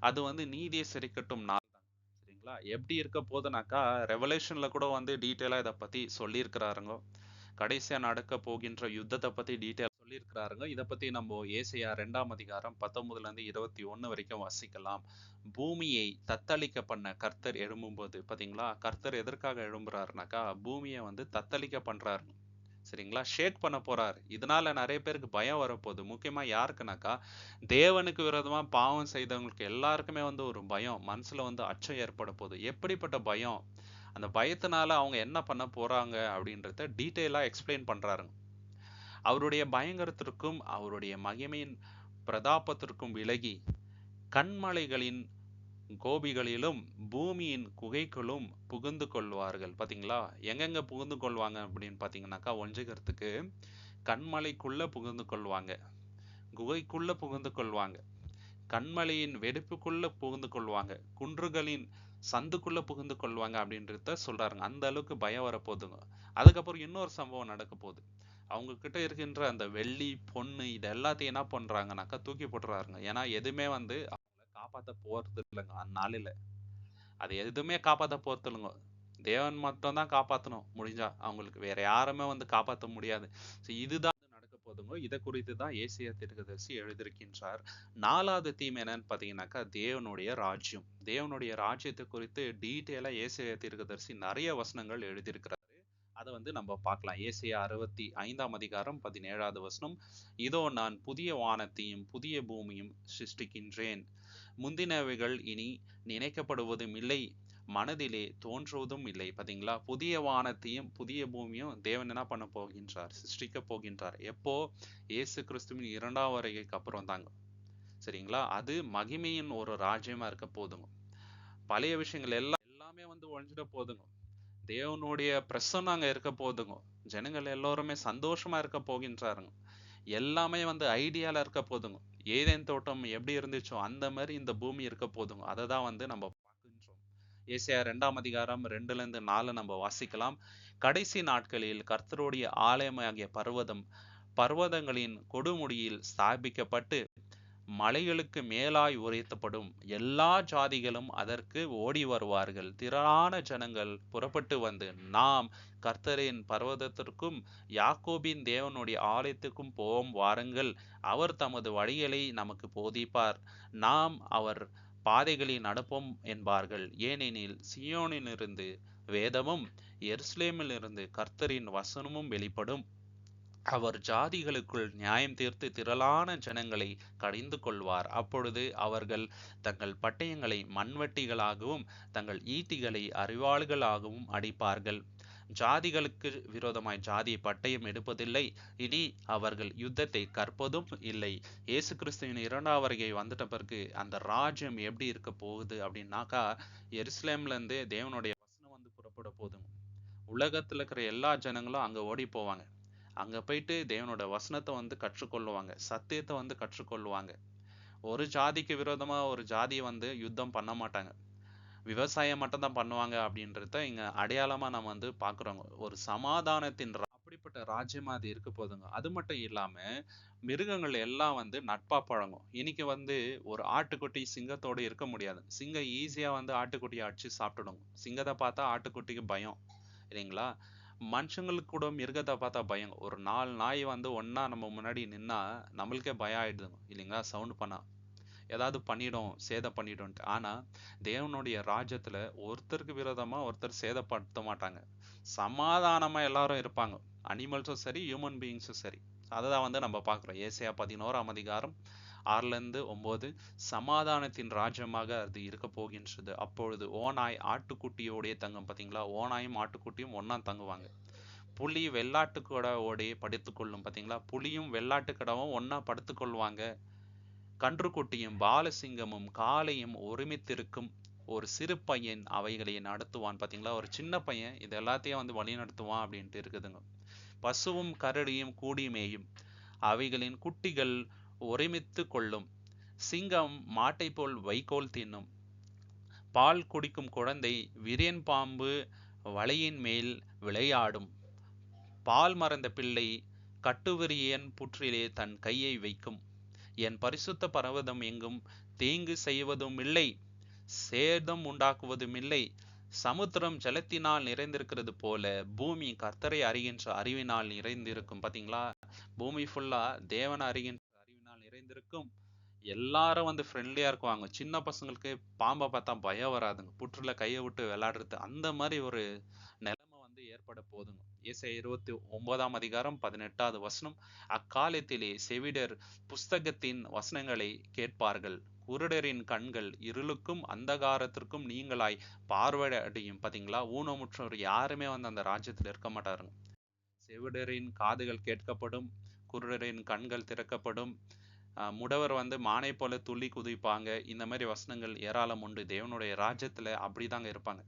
அது வந்து நீதியை செறிக்கட்டும் நாள் தான். சரிங்களா, எப்படி இருக்க போதுனாக்கா ரெவலேஷன்ல கூட வந்து டீட்டெயிலா இதை பத்தி சொல்லியிருக்கிறாருங்க. கடைசியா நடக்க போகின்ற யுத்தத்தை பத்தி டீட்டெயில் சொல்லியிருக்கிறாருங்க. இதை பத்தி நம்ம ஏசாயா 2ஆம் அதிகாரம் 19ல இருந்து 21 வரைக்கும் வாசிக்கலாம். பூமியை தத்தளிக்க பண்ண கர்த்தர் எழும்பும்போது, பாத்தீங்களா, கர்த்தர் எதற்காக எழும்புறாருனாக்கா பூமியை வந்து தத்தளிக்க பண்றாரு. சரிங்களா, ஷேக் பண்ண போறாரு. இதனால நிறைய பேருக்கு பயம் வரப்போகுது. முக்கியமா யாருக்குனாக்கா தேவனுக்கு விரோதமா பாவம் செய்தவங்களுக்கு எல்லாருக்குமே வந்து ஒரு பயம், மனசுல வந்து அச்சம் ஏற்பட போகுது. எப்படிப்பட்ட பயம், அந்த பயத்தினால அவங்க என்ன பண்ண போறாங்க அப்படின்றத டீட்டெயிலா எக்ஸ்பிளைன் பண்றாருங்க. அவருடைய பயங்கரத்திற்கும் அவருடைய மகிமையின் பிரதாபத்திற்கும் விலகி கண்மலைகளின் கோபிகளிலும் பூமியின் குகைகளும் புகுந்து கொள்வார்கள். பாத்தீங்களா, எங்கெங்க புகுந்து கொள்வாங்க அப்படின்னு பாத்தீங்கன்னாக்கா ஒஞ்சுகிறதுக்கு கண்மலைக்குள்ள புகுந்து கொள்வாங்க, குகைக்குள்ள புகுந்து கொள்வாங்க, கண்மலையின் வெடிப்புக்குள்ள புகுந்து கொள்வாங்க, குன்றுகளின் சந்துக்குள்ள புகுந்து கொள்வாங்க அப்படின்றத சொல்றாருங்க. அந்த அளவுக்கு பயம் வரப்போகுதுங்க. அதுக்கப்புறம் இன்னொரு சம்பவம் நடக்க போகுது. அவங்க கிட்ட இருக்கின்ற அந்த வெள்ளி பொண்ணு இது எல்லாத்தையும் என்ன பண்றாங்கனாக்கா தூக்கி போட்டுறாருங்க. ஏன்னா எதுவுமே வந்து அவங்கள காப்பாத்த போறது இல்லைங்க அந்நாளில. அது எதுவுமே காப்பாத்த போறது இல்லைங்க. தேவன் மட்டும் தான் காப்பாற்றணும் முடிஞ்சா. அவங்களுக்கு வேற யாருமே வந்து காப்பாற்ற முடியாது. இதுதான் நடக்க போதுங்க. இதை குறித்து தான் ஏசாயா தீர்க்கதரிசி எழுதியிருக்கின்றார். 4வது தீம் என்னன்னு பாத்தீங்கன்னாக்கா தேவனுடைய ராஜ்யம். தேவனுடைய ராஜ்யத்தை குறித்து டீட்டெயிலா ஏசாயா தீர்க்கதரிசி நிறைய வசனங்கள் எழுதியிருக்கிறார். அதை வந்து நம்ம பார்க்கலாம். ஏசாயா 65ஆம் அதிகாரம் 17வது வசனம், இதோ நான் புதிய வானத்தையும் புதிய பூமியும் சிருஷ்டிக்கின்றேன், முந்தினவைகள் இனி நினைக்கப்படுவதும் இல்லை, மனதிலே தோன்றுவதும் இல்லை. பாத்தீங்களா, புதிய வானத்தையும் புதிய பூமியும் தேவன் என்ன பண்ண போகின்றார், சிருஷ்டிக்க போகின்றார். எப்போ, இயேசு கிறிஸ்துவின் 2ஆம் வருகைக்கு அப்புறம் தாங்க. சரிங்களா, அது மகிமையின் ஒரு ராஜ்யமா இருக்க போதுங்க. பழைய விஷயங்கள் எல்லாமே வந்து ஒழிஞ்சிட போதுங்க. தேவனுடைய பிரசன்னம் அங்க இருக்க போதுங்க. ஜனங்கள் எல்லாருமே சந்தோஷமா இருக்க போகின்றாருங்க. எல்லாமே வந்து ஐடியால இருக்க போதுங்க. ஏதேன் தோட்டம் எப்படி இருந்துச்சோ அந்த மாதிரி இந்த பூமி இருக்க போதுங்க. அதை தான் வந்து நம்ம பார்க்கின்றோம். ஏசாயா 2ஆம் அதிகாரம் 2ல இருந்து 4 நம்ம வாசிக்கலாம். கடைசி நாட்களில் கர்த்தருடைய ஆலயமாகிய பர்வதங்களின் கொடுமுடியில் ஸ்தாபிக்கப்பட்டு மலைகளுக்கு மேலாய் உயர்த்தப்படும். எல்லா ஜாதிகளும் அதற்கு ஓடி வருவார்கள். திரளான ஜனங்கள் புறப்பட்டு வந்து, நாம் கர்த்தரின் பர்வதத்திற்கும் யாக்கோபின் தேவனுடைய ஆலயத்துக்கும் போவோம் வாருங்கள், அவர் தமது வழிகளை நமக்கு போதிப்பார், நாம் அவர் பாதைகளில் நடப்போம் என்பார்கள். ஏனெனில் சியோனிலிருந்து வேதமும் எருசலேமிலிருந்து கர்த்தரின் வசனமும் வெளிப்படும். அவர் ஜாதிகளுக்குள் நியாயம் தீர்த்து திரளான ஜனங்களை கடிந்து கொள்வார். அப்பொழுது அவர்கள் தங்கள் பட்டயங்களை மண்வெட்டிகளாகவும் தங்கள் ஈட்டிகளை அரிவாள்களாகவும் அடிப்பார்கள். ஜாதிகளுக்கு விரோதமாய் ஜாதி பட்டயம் எடுப்பதில்லை, இனி அவர்கள் யுத்தத்தை கற்பதும் இல்லை. இயேசு கிறிஸ்துவின் 2ஆம் வருகை வந்துட்ட பிறகு அந்த ராஜ்யம் எப்படி இருக்க போகுது அப்படின்னாக்கா, எருசலேம்ல இருந்து தேவனுடைய வசனம் வந்து புறப்பட போதும். உலகத்துல இருக்கிற எல்லா ஜனங்களும் அங்க ஓடி போவாங்க. அங்க போயிட்டு தேவனோட வசனத்தை வந்து கற்றுக்கொள்ளுவாங்க, சத்தியத்தை வந்து கற்றுக்கொள்ளுவாங்க. ஒரு ஜாதிக்கு விரோதமா ஒரு ஜாதியை வந்து யுத்தம் பண்ண மாட்டாங்க, விவசாயம் மட்டும் தான் பண்ணுவாங்க அப்படின்றத இங்க அடையாளமா நம்ம வந்து பாக்குறோங்க. ஒரு சமாதானத்தின் அப்படிப்பட்ட ராஜ்யமா அது இருக்க போதுங்க. அது மட்டும் இல்லாம மிருகங்கள் எல்லாம் வந்து நட்பா பழங்கும். இன்னைக்கு வந்து ஒரு ஆட்டுக்குட்டி சிங்கத்தோட இருக்க முடியாது. சிங்கம் ஈஸியா வந்து ஆட்டுக்குட்டியை அடிச்சு சாப்பிட்டுடும். சிங்கத்தை பார்த்தா ஆட்டுக்குட்டிக்கு பயம் இல்லைங்களா. மனுஷங்களுக்கு கூட மிருகத்தை பார்த்தா பயம். ஒரு 4 நாய் வந்து ஒண்ணா நம்ம முன்னாடி நின்னா நம்மளுக்கே பயம் ஆயிடுது இல்லைங்களா. சவுண்ட் பண்ணா ஏதாவது பண்ணிடும், சேதம் பண்ணிடும்ட்டு. ஆனா தேவனுடைய ராஜ்யத்துல ஒருத்தருக்கு விரோதமா ஒருத்தர் சேதப்படுத்த மாட்டாங்க. சமாதானமா எல்லாரும் இருப்பாங்க. அனிமல்ஸும் சரி, ஹியூமன் பீயிங்ஸும் சரி. அததான் வந்து நம்ம பார்க்கிறோம். ஏசாயா 11ஆம் அதிகாரம் 6ல இருந்து 9, சமாதானத்தின் ராஜ்யமாக அது இருக்க போகின்றது. அப்பொழுது ஓநாய் ஆட்டுக்குட்டியோடைய தங்கும். பாத்தீங்களா, ஓநாயும் ஆட்டுக்குட்டியும் ஒண்ணா தங்குவாங்க. புலி வெள்ளாட்டுக்கடா ஓடி படுத்துக்கொள்ளும். பாத்தீங்களா, புலியும் வெள்ளாட்டுக்கடாவும் ஒன்னா படுத்துக்கொள்வாங்க. கன்றுக்குட்டியும் பாலசிங்கமும் காளையும் ஒருமித்திருக்கும். ஒரு சிறு பையன் அவைகளை நடத்துவான். பாத்தீங்களா, ஒரு சின்ன பையன் இது எல்லாத்தையும் வந்து வழி நடத்துவான் அப்படின்ட்டு இருக்குதுங்க. பசுவும் கரடியும் கூடி மேயும், அவைகளின் குட்டிகள் ஒருமித்து கொள்ளும். சிங்கம் மாட்டை போல் வைக்கோல் தின்னும். பால் குடிக்கும் குழந்தை விரியன் பாம்பு வலையின் மேல் விளையாடும். பால் மறந்த பிள்ளை கட்டுவிரியன் புற்றிலே தன் கையை வைக்கும். என் பரிசுத்த பர்வதம் எங்கும் தீங்கு செய்வதுமில்லை, சேதம் உண்டாக்குவதுமில்லை. சமுத்திரம் ஜலத்தினால் நிறைந்திருக்கிறது போல பூமி கர்த்தரை அறிகின்ற அறிவினால் நிறைந்திருக்கும். பாத்தீங்களா, பூமி ஃபுல்லா தேவனை அறிகின்ற அறிவினால் நிறைந்திருக்கும். எல்லாரும் வந்து ஃப்ரெண்ட்லியா இருக்குவாங்க. சின்ன பசங்களுக்கு பாம்பை பார்த்தா பயம் வராதுங்க. புற்றுல கையை விட்டு விளையாடுறது அந்த மாதிரி ஒரு நிலைமை வந்து ஏற்பட போதுங்க. ஏசாயா 29 18வது வசனம். அக்காலத்திலே செவிடர் புஸ்தகத்தின் வசனங்களை கேட்பார்கள். குருடரின் கண்கள் இருளுக்கும் அந்தகாரத்திற்கும் நீங்களாய் பார்வையடையும். பாத்தீங்களா, ஊனமுற்றோர் யாருமே வந்து அந்த ராஜ்யத்தில் இருக்க மாட்டாருங்க. செவிடரின் காதுகள் கேட்கப்படும், குருடரின் கண்கள் திறக்கப்படும். முடவர் வந்து மானை போல துள்ளி குதிப்பாங்க. இந்த மாதிரி வசனங்கள் ஏராளம் உண்டு. தேவனுடைய ராஜ்யத்துல அப்படிதாங்க இருப்பாங்க.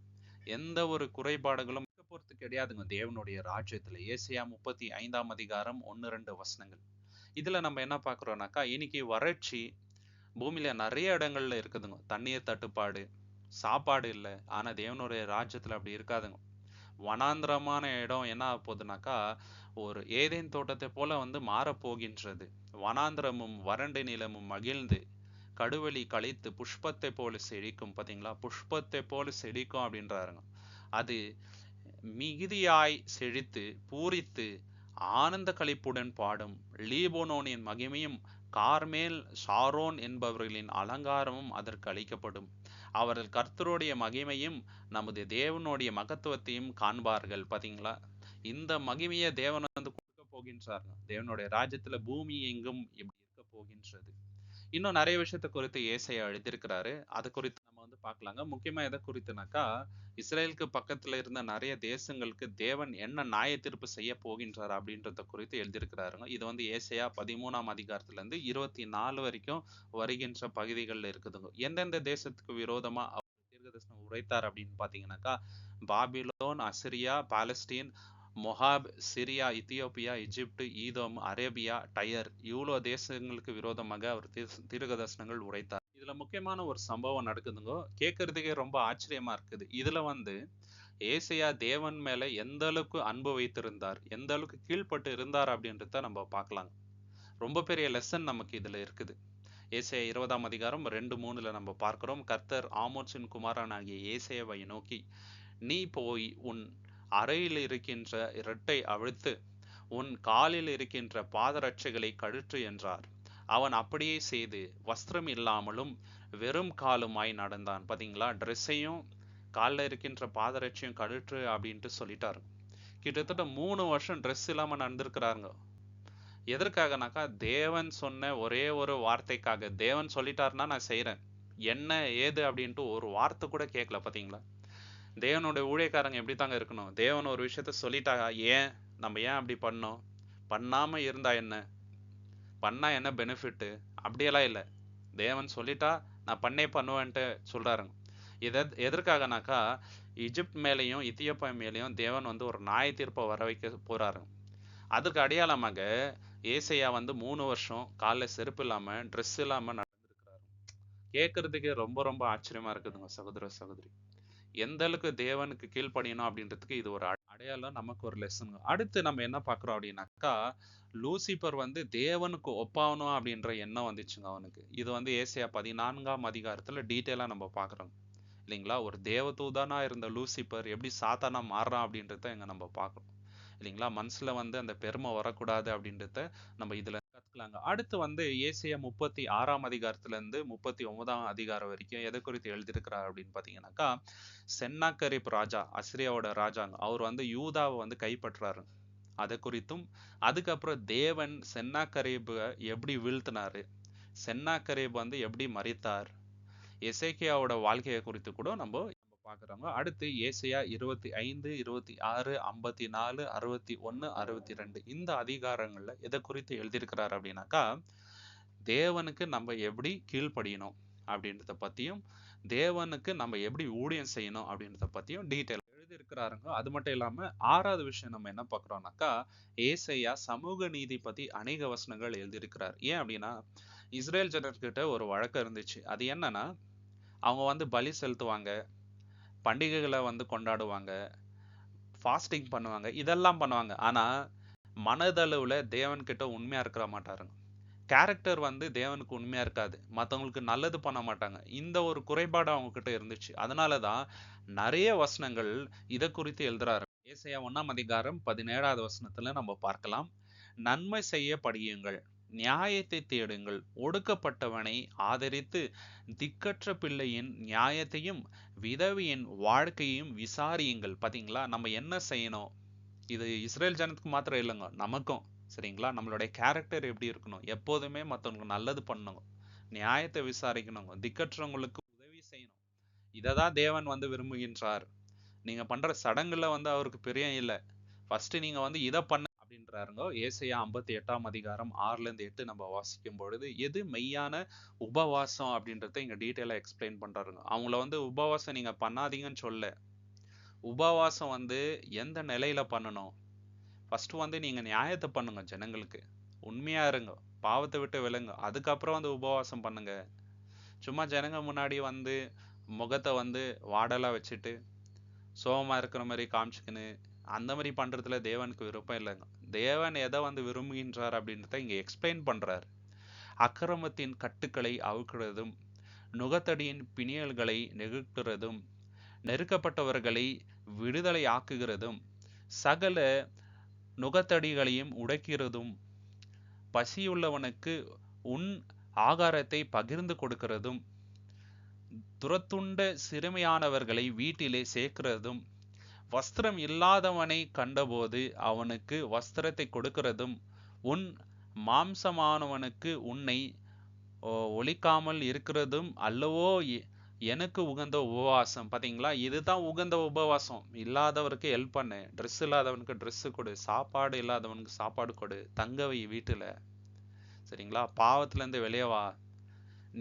எந்த ஒரு குறைபாடுகளும் போறது கிடையாதுங்க தேவனுடைய ராஜ்யத்துல. ஏசாயா 35 1-2 வசனங்கள். இதுல நம்ம என்ன பாக்குறோம்னாக்கா, இன்னைக்கு வறட்சி பூமியில நிறைய இடங்கள்ல இருக்குதுங்க. தண்ணீர் தட்டுப்பாடு, சாப்பாடு இல்லை. ஆனா தேவனுடைய ராஜ்யத்துல அப்படி இருக்காதுங்க. வனாந்திரமான இடம் என்ன ஆக போகுதுனாக்கா, ஒரு ஏதேன் தோட்டத்தை போல வந்து மாறப்போகின்றது. வனாந்திரமும் வறண்ட நிலமும் மகிழ்ந்து கடுவெளி கழித்து புஷ்பத்தை போல செழிக்கும். பாத்தீங்களா, புஷ்பத்தை போல செழிக்கும் அப்படின்றாருங்க. அது மிகுதியாய் செழித்து பூரித்து ஆனந்த களிப்புடன் பாடும். லீபோனோனின் மகிமையும் கார்மேல் ஷாரோன் என்பவர்களின் அலங்காரமும் அதற்கு அளிக்கப்படும். அவர்கள் கர்த்தருடைய மகிமையும் நமது தேவனுடைய மகத்துவத்தையும் காண்பார்கள். பாத்தீங்களா, இந்த மகிமையை தேவன் வந்து கொடுக்க போகின்றார். தேவனுடைய ராஜ்யத்துல பூமி எங்கும் இப்படி இருக்க போகின்றது. இன்னும் நிறைய விஷயத்தை குறித்து ஏசாயா எழுதியிருக்கிறாரு. அது குறித்து நம்ம வந்து பார்க்கலாங்க. முக்கியமா எதை குறித்துனாக்கா, இஸ்ரேலுக்கு பக்கத்துல இருந்த நிறைய தேசங்களுக்கு தேவன் என்ன நியாய தீர்ப்பு செய்ய போகின்றார் அப்படின்றத குறித்து எழுதியிருக்கிறாருங்க. இது வந்து ஏசாயா 13 இருந்து 24 வரைக்கும் வருகின்ற பகுதிகளில் இருக்குதுங்க. எந்தெந்த தேசத்துக்கு விரோதமா அவர் தீர்க்கதரிசனம் உரைத்தார் அப்படின்னு பாத்தீங்கன்னாக்கா, Babylon, Assyria, Palestine, Moab, Syria, Ethiopia, Egypt, Edom, Arabia, Tyre இவ்வளோ தேசங்களுக்கு விரோதமாக அவர் தீர்க்கதரிசனங்கள் உரைத்தார். இதுல முக்கியமான ஒரு சம்பவம் நடக்குதுங்க. கேட்கறதுக்கே ரொம்ப ஆச்சரியமா இருக்குது. இதுல வந்து ஏசாயா தேவன் மேல எந்த அளவுக்கு அன்பு வைத்திருந்தார், எந்த அளவுக்கு கீழ்ப்பட்டு இருந்தார் அப்படின்றத நம்ம பார்க்கலாம். ரொம்ப பெரிய லெசன் நமக்கு இதுல இருக்குது. ஏசாயா 20 2-3 நம்ம பார்க்கிறோம். கர்த்தர் ஆமோத்சின் குமாரனாகிய ஏசாயாவை நோக்கி, நீ போய் உன் அறையில் இருக்கின்ற இரட்டை அவிழ்த்து உன் காலில் இருக்கின்ற பாதரட்சைகளை கழற்று என்றார். அவன் அப்படியே செய்து வஸ்திரம் இல்லாமலும் வெறும் காலுமாய் நடந்தான். பாத்தீங்களா, ட்ரெஸ்ஸையும் காலில் இருக்கின்ற பாதரட்சையும் கழற்று அப்படின்ட்டு சொல்லிட்டாரு. கிட்டத்தட்ட 3 வருஷம் ட்ரெஸ் இல்லாம நடந்திருக்கிறாருங்க. எதற்காகனாக்கா, தேவன் சொன்ன ஒரே ஒரு வார்த்தைக்காக. தேவன் சொல்லிட்டாருன்னா நான் செய்யறேன், என்ன ஏது அப்படின்ட்டு ஒரு வார்த்தை கூட கேட்கல. பாத்தீங்களா, தேவனுடைய ஊழியக்காரங்க எப்படி தாங்க இருக்கணும்? தேவன் ஒரு விஷயத்த சொல்லிட்டா ஏன் நம்ம ஏன் அப்படி பண்ணோம், பண்ணாம இருந்தா என்ன, பண்ணா என்ன பெனிஃபிட், அப்படியெல்லாம் இல்லை. தேவன் சொல்லிட்டா நான் பண்ணுவேன்ட்டு சொல்றாருங்க. எதற்காகனாக்கா, எகிப்து மேலையும் இத்தியோப்பியா மேலையும் தேவன் வந்து ஒரு நியாய தீர்ப்பை வர வைக்க போறாருங்க. அதுக்கு அடையாளமாக ஏசாயா வந்து 3 வருஷம் காலைல செருப்பு இல்லாம ட்ரெஸ் இல்லாம நடந்திருக்கிறாரு. கேட்கறதுக்கே ரொம்ப ரொம்ப ஆச்சரியமா இருக்குதுங்க சகோதர சகோதரி. எந்த அளவுக்கு தேவனுக்கு கீழ்ப்படியணும் அப்படின்றதுக்கு இது ஒரு அடையாளம், நமக்கு ஒரு லெசன். அடுத்து நம்ம என்ன பார்க்குறோம் அப்படின்னாக்கா, லூசிபர் வந்து தேவனுக்கு ஒப்பாகணும் அப்படின்ற எண்ணம் வந்துச்சுங்க அவனுக்கு. இது வந்து ஏசாயா 14 டீட்டெயிலாக நம்ம பார்க்குறோம் இல்லைங்களா. ஒரு தேவதூதனா இருந்த லூசிபர் எப்படி சாத்தானா மாறுறான் அப்படின்றத இங்க நம்ம பார்க்குறோம் இல்லைங்களா. மனசுல வந்து அந்த பெருமை வரக்கூடாது அப்படின்றத நம்ம இதுல கத்துக்கலாங்க. அடுத்து வந்து ஏசாயா 36 இருந்து 39 வரைக்கும் எதை குறித்து எழுதியிருக்கிறார் அப்படின்னு பாத்தீங்கன்னாக்கா, சென்னாக்கரிப் ராஜா, அசிரியாவோட ராஜாங்க, அவர் வந்து யூதாவை வந்து கைப்பற்றாரு. அதை குறித்தும், அதுக்கப்புறம் தேவன் சென்னாக்கரேபு எப்படி வீழ்த்தினாரு, சென்னாக்கரேப் வந்து எப்படி மரித்தார், எசேக்கியாவோட வாழ்க்கையை குறித்து கூட நம்ம பார்க்குறோங்க. அடுத்து ஏசாயா 25, 26, 54, 61, 62 இந்த அதிகாரங்கள்ல எதை குறித்து எழுதியிருக்கிறார் அப்படின்னாக்கா, தேவனுக்கு நம்ம எப்படி கீழ்ப்படியணும் அப்படின்றத பத்தியும், தேவனுக்கு நம்ம எப்படி ஊழியம் செய்யணும் அப்படின்றத பத்தியும் டீட்டெயில் எழுதியிருக்கிறாருங்க. அது மட்டும் இல்லாம 6வது விஷயம் நம்ம என்ன பார்க்குறோம்னாக்கா, ஏசாயா சமூக நீதி பத்தி அநேக வசனங்கள் எழுதியிருக்கிறார். ஏன் அப்படின்னா, இஸ்ரேல் ஜனர்கிட்ட ஒரு வழக்கம் இருந்துச்சு. அது என்னன்னா, அவங்க வந்து பலி செலுத்துவாங்க, பண்டிகைகளை வந்து கொண்டாடுவாங்க, ஃபாஸ்டிங் பண்ணுவாங்க, இதெல்லாம் பண்ணுவாங்க. ஆனா மனதளவுல தேவன் கிட்ட உண்மையா இருக்க மாட்டாருங்க. கேரக்டர் வந்து தேவனுக்கு உண்மையா இருக்காது. மத்தவங்களுக்கு நல்லது பண்ண மாட்டாங்க. இந்த ஒரு குறைபாடு அவங்க கிட்ட இருந்துச்சு. அதனாலதான் நிறைய வசனங்கள் இதை குறித்து எழுதுறாரு. ஏசாயா 1ஆம் அதிகாரம் 17வது வசனத்துல நம்ம பார்க்கலாம். நன்மை செய்ய படியுங்கள், நியாயத்தை தேடுங்கள், ஒடுக்கப்பட்டவனை ஆதரித்து திக்கற்ற பிள்ளையின் நியாயத்தையும் விதவையின் வாழ்க்கையையும் விசாரியுங்கள். பாத்தீங்களா, நம்ம என்ன செய்யணும்? இது இஸ்ரேல் ஜனத்துக்கு மாத்திரம் இல்லைங்க, நமக்கும். சரிங்களா, நம்மளுடைய கேரக்டர் எப்படி இருக்கணும்? எப்போதுமே மற்றவங்களுக்கு நல்லது பண்ணணும், நியாயத்தை விசாரிக்கணுங்க, திக்கற்றவங்களுக்கு உதவி செய்யணும். இததான் தேவன் வந்து விரும்புகின்றார். நீங்க பண்ற சடங்குல வந்து அவருக்கு பிரியம் இல்லை. ஃபர்ஸ்ட் நீங்க வந்து இதை பண்ண அப்படின்றாருங்க. ஏசாயா 58ஆம் அதிகாரம் 6ல இருந்து 8 நம்ம வாசிக்கும் பொழுது எது மெய்யான உபவாசம் அப்படின்றத இங்க டீட்டெயிலா எக்ஸ்பிளைன் பண்றாருங்க. அவங்கள வந்து உபவாசம் நீங்க பண்ணாதீங்கன்னு சொல்ல, உபவாசம் வந்து எந்த நிலையில பண்ணணும்? ஃபர்ஸ்ட் வந்து நீங்க நியாயத்தை பண்ணுங்க, ஜனங்களுக்கு உண்மையா இருங்க, பாவத்தை விட்டு விலங்க, அதுக்கப்புறம் வந்து உபவாசம் பண்ணுங்க. சும்மா ஜனங்க முன்னாடி வந்து முகத்தை வந்து வாடலா வச்சுட்டு சோகமா இருக்கிற மாதிரி காமிச்சுக்கின்னு அந்த மாதிரி பண்றதுல தேவனுக்கு விருப்பம் இல்லைங்க. தேவன் எதை வந்து விரும்புகின்றார் அப்படின்றத இங்க எக்ஸ்பிளைன் பண்றாரு. அக்கிரமத்தின் கட்டுக்களை அவுக்கிறதும், நுகத்தடியின் பிணியல்களை நெகிழ்கிறதும், நெருக்கப்பட்டவர்களை விடுதலை ஆக்குகிறதும், சகல நுகத்தடிகளையும் உடைக்கிறதும், பசியுள்ளவனுக்கு உன் ஆகாரத்தை பகிர்ந்து கொடுக்கிறதும், துரத்துண்ட சிறுமையானவர்களை வீட்டிலே சேர்க்கிறதும், வஸ்திரம் இல்லாதவனை கண்டபோது அவனுக்கு வஸ்திரத்தை கொடுக்கிறதும், உன் மாம்சமானவனுக்கு உன்னை ஒழிக்காமல் இருக்கிறதும் அல்லவோ எனக்கு உகந்த உபவாசம். பாத்தீங்களா, இதுதான் உகந்த உபவாசம். இல்லாதவருக்கு ஹெல்ப் பண்ணு, ட்ரெஸ் இல்லாதவனுக்கு ட்ரெஸ் கொடு, சாப்பாடு இல்லாதவனுக்கு சாப்பாடு கொடு, தங்கவை வீட்டுல. சரிங்களா, பாவத்துல இருந்து வெளியே வா,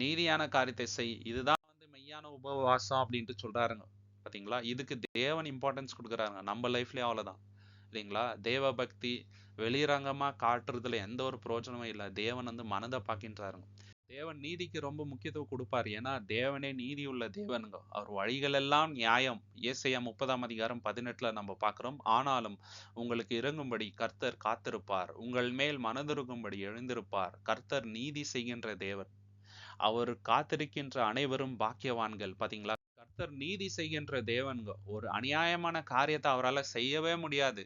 நீதியான காரியத்தை செய். இதுதான் வந்து மெய்யான உபவாசம் அப்படின்ட்டு சொல்றாருங்க. பாத்தீங்களா, இதுக்கு தேவன் இம்பார்ட்டன்ஸ் கொடுக்குறாங்க. நம்ம லைஃப்லயும் அவ்வளவுதான் இல்லைங்களா. தேவ பக்தி வெளிரங்கமா காட்டுறதுல எந்த ஒரு பிரயோஜனமும் இல்லை. தேவன் வந்து மனதை பார்க்கின்றாருங்க. தேவன் நீதிக்கு ரொம்ப முக்கியத்துவம் கொடுப்பார். ஏன்னா தேவனே நீதி உள்ள தேவனுங்க. அவர் வழிகள் எல்லாம் நியாயம். ஏசாயா 30ஆம் அதிகாரம் 18ல நம்ம பார்க்கிறோம். ஆனாலும் உங்களுக்கு இறங்கும்படி கர்த்தர் காத்திருப்பார், உங்கள் மேல் மனதுருகும்படி எழுந்திருப்பார். கர்த்தர் நீதி செய்கின்ற தேவன், அவர் காத்திருக்கின்ற அனைவரும் பாக்கியவான்கள். பாத்தீங்களா, கர்த்தர் நீதி செய்கின்ற தேவன்க. ஒரு அநியாயமான காரியத்தை அவரால் செய்யவே முடியாது.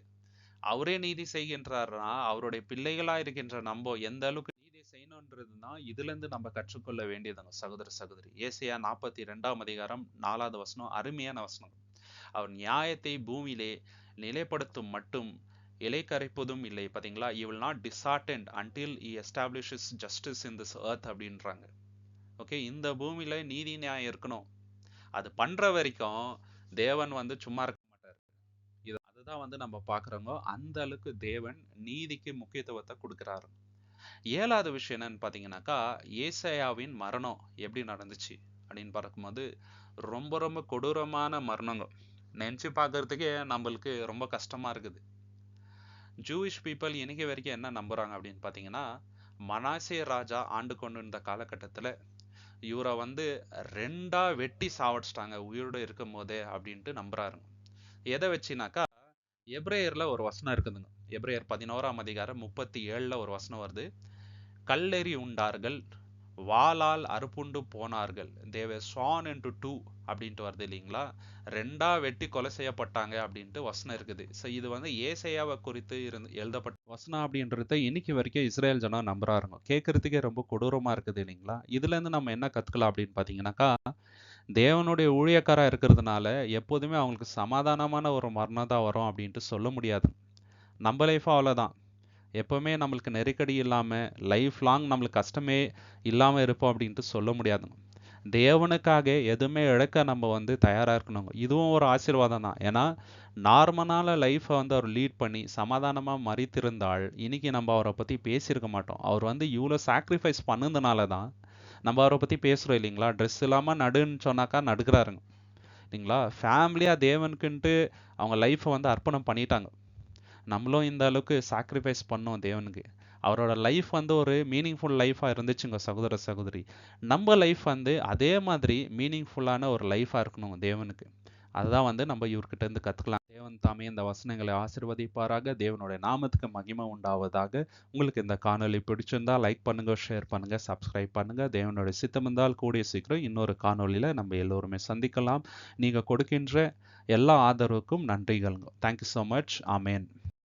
அவரே நீதி செய்கின்றார்னா அவருடைய பிள்ளைகளா இருக்கின்ற நம்ம எந்த அளவுக்கு நீதி செய்யணும்ன்றதுதான் இதுல இருந்து நம்ம கற்றுக்கொள்ள வேண்டியதுங்க சகோதர சகோதரி. ஏசாயா 42ஆம் அதிகாரம் 4வது வசனம் அருமையான வசனம். அவர் நியாயத்தை பூமியிலே நிலைப்படுத்தும் மட்டும் இலை கரைப்பதும் இல்லை. பாத்தீங்களா, he will not disheartened until he establishes justice in this earth அப்படின்றாங்க. ஓகே, இந்த பூமியில நீதி நியாயம் இருக்கணும். அது பண்ற வரைக்கும் தேவன் வந்து சும்மா இருக்க மாட்டார். அதுதான் வந்து நம்ம பாக்குறோங்க. அந்த அளவுக்கு தேவன் நீதிக்கு முக்கியத்துவத்தை கொடுக்கிறாரு. 7வது விஷயம் என்னன்னு பாத்தீங்கன்னாக்கா, ஏசாயாவின் மரணம் எப்படி நடந்துச்சு அப்படின்னு பார்க்கும்போது ரொம்ப ரொம்ப கொடூரமான மரணங்க. நினைச்சு பார்க்கறதுக்கே நம்மளுக்கு ரொம்ப கஷ்டமா இருக்குது. ஜூயிஷ் பீப்புள் இன்னைக்கு வரைக்கும் என்ன நம்புறாங்க அப்படின்னு பாத்தீங்கன்னா, மனாசே ராஜா ஆண்டு கொண்டு இருந்த காலகட்டத்துல இவரை வந்து 2ஆ வெட்டி சாவடிச்சிட்டாங்க உயிரோடு இருக்கும் போதே அப்படின்ட்டு நம்புறாருங்க. எதை வச்சுனாக்கா, எபிரேயர்ல ஒரு வசனம் இருக்குதுங்க. எபிரேயர் 11ஆம் அதிகாரம் 37ல ஒரு வசனம் வருது. கல்லெறி உண்டார்கள், வாளால் அறுப்புண்டு போனார்கள், they were sawn into two அப்படின்ட்டு வருது இல்லைங்களா. 2ஆ வெட்டி கொலை செய்யப்பட்டாங்க அப்படின்ட்டு வசனம் இருக்குது. ஸோ இது வந்து ஏசாயாவை குறித்து எழுதப்பட்ட வசனம் அப்படின்றத இன்னைக்கு வரைக்கும் இஸ்ரேல் ஜனம் நம்புறாருங்க. கேட்கறதுக்கே ரொம்ப கொடூரமா இருக்குது இல்லைங்களா. இதுல இருந்து நம்ம என்ன கத்துக்கலாம் அப்படின்னு பாத்தீங்கன்னாக்கா, தேவனுடைய ஊழியக்காரா இருக்கிறதுனால எப்போதுமே அவங்களுக்கு சமாதானமான ஒரு மரணம் தான் வரும் அப்படின்ட்டு சொல்ல முடியாது. நம்ம லைஃபும் அவ்வளோதான். எப்பவுமே நம்மளுக்கு நெருக்கடி இல்லாம லைஃப் லாங் நம்மளுக்கு கஷ்டமே இல்லாம இருப்போம் அப்படின்ட்டு சொல்ல முடியாது. தேவனுக்காக எதுவுமே இழக்க நம்ம வந்து தயாரா இருக்கணுங்க. இதுவும் ஒரு ஆசீர்வாதம் தான். ஏன்னா நார்மலான லைஃப்பை வந்து அவர் லீட் பண்ணி சமாதானமா மரித்திருந்தால் இன்னைக்கு நம்ம அவரை பத்தி பேசியிருக்க மாட்டோம். அவர் வந்து இவ்வளோ சாக்ரிஃபைஸ் பண்ணதுனால தான் நம்ம அவரை பத்தி பேசுறோம் இல்லைங்களா? ட்ரெஸ் இல்லாம நடுன்னு சொன்னாக்கா நடுக்கிறாருங்க இல்லைங்களா? ஃபேமிலியா தேவனுக்குன்ட்டு அவங்க லைஃப்பை வந்து அர்ப்பணம் பண்ணிட்டாங்க. நம்மளும் இந்த அளவுக்கு சாக்ரிஃபைஸ் பண்ணோம் தேவனுக்கு. அவரோட லைஃப் வந்து ஒரு மீனிங்ஃபுல் லைஃபாக இருந்துச்சுங்க சகோதர சகோதரி. நம்ம லைஃப் வந்து அதே மாதிரி மீனிங்ஃபுல்லான ஒரு லைஃபாக இருக்கணும் தேவனுக்கு. அதுதான் வந்து நம்ம இவர்கிட்ட இருந்து கற்றுக்கலாம். தேவன் தாமே இந்த வசனங்களை ஆசீர்வதிப்பாராக. தேவனுடைய நாமத்துக்கு மகிமை உண்டாவதாக. உங்களுக்கு இந்த காணொளி பிடிச்சிருந்தா லைக் பண்ணுங்க, ஷேர் பண்ணுங்க, சப்ஸ்கிரைப் பண்ணுங்க. தேவனுடைய சித்தம் இருந்தால் கூடிய சீக்கிரம் இன்னொரு காணொளியில் நம்ம எல்லோருமே சந்திக்கலாம். நீங்கள் கொடுக்கின்ற எல்லா ஆதரவுக்கும் நன்றிகள். Thank you so much. ஆமேன்.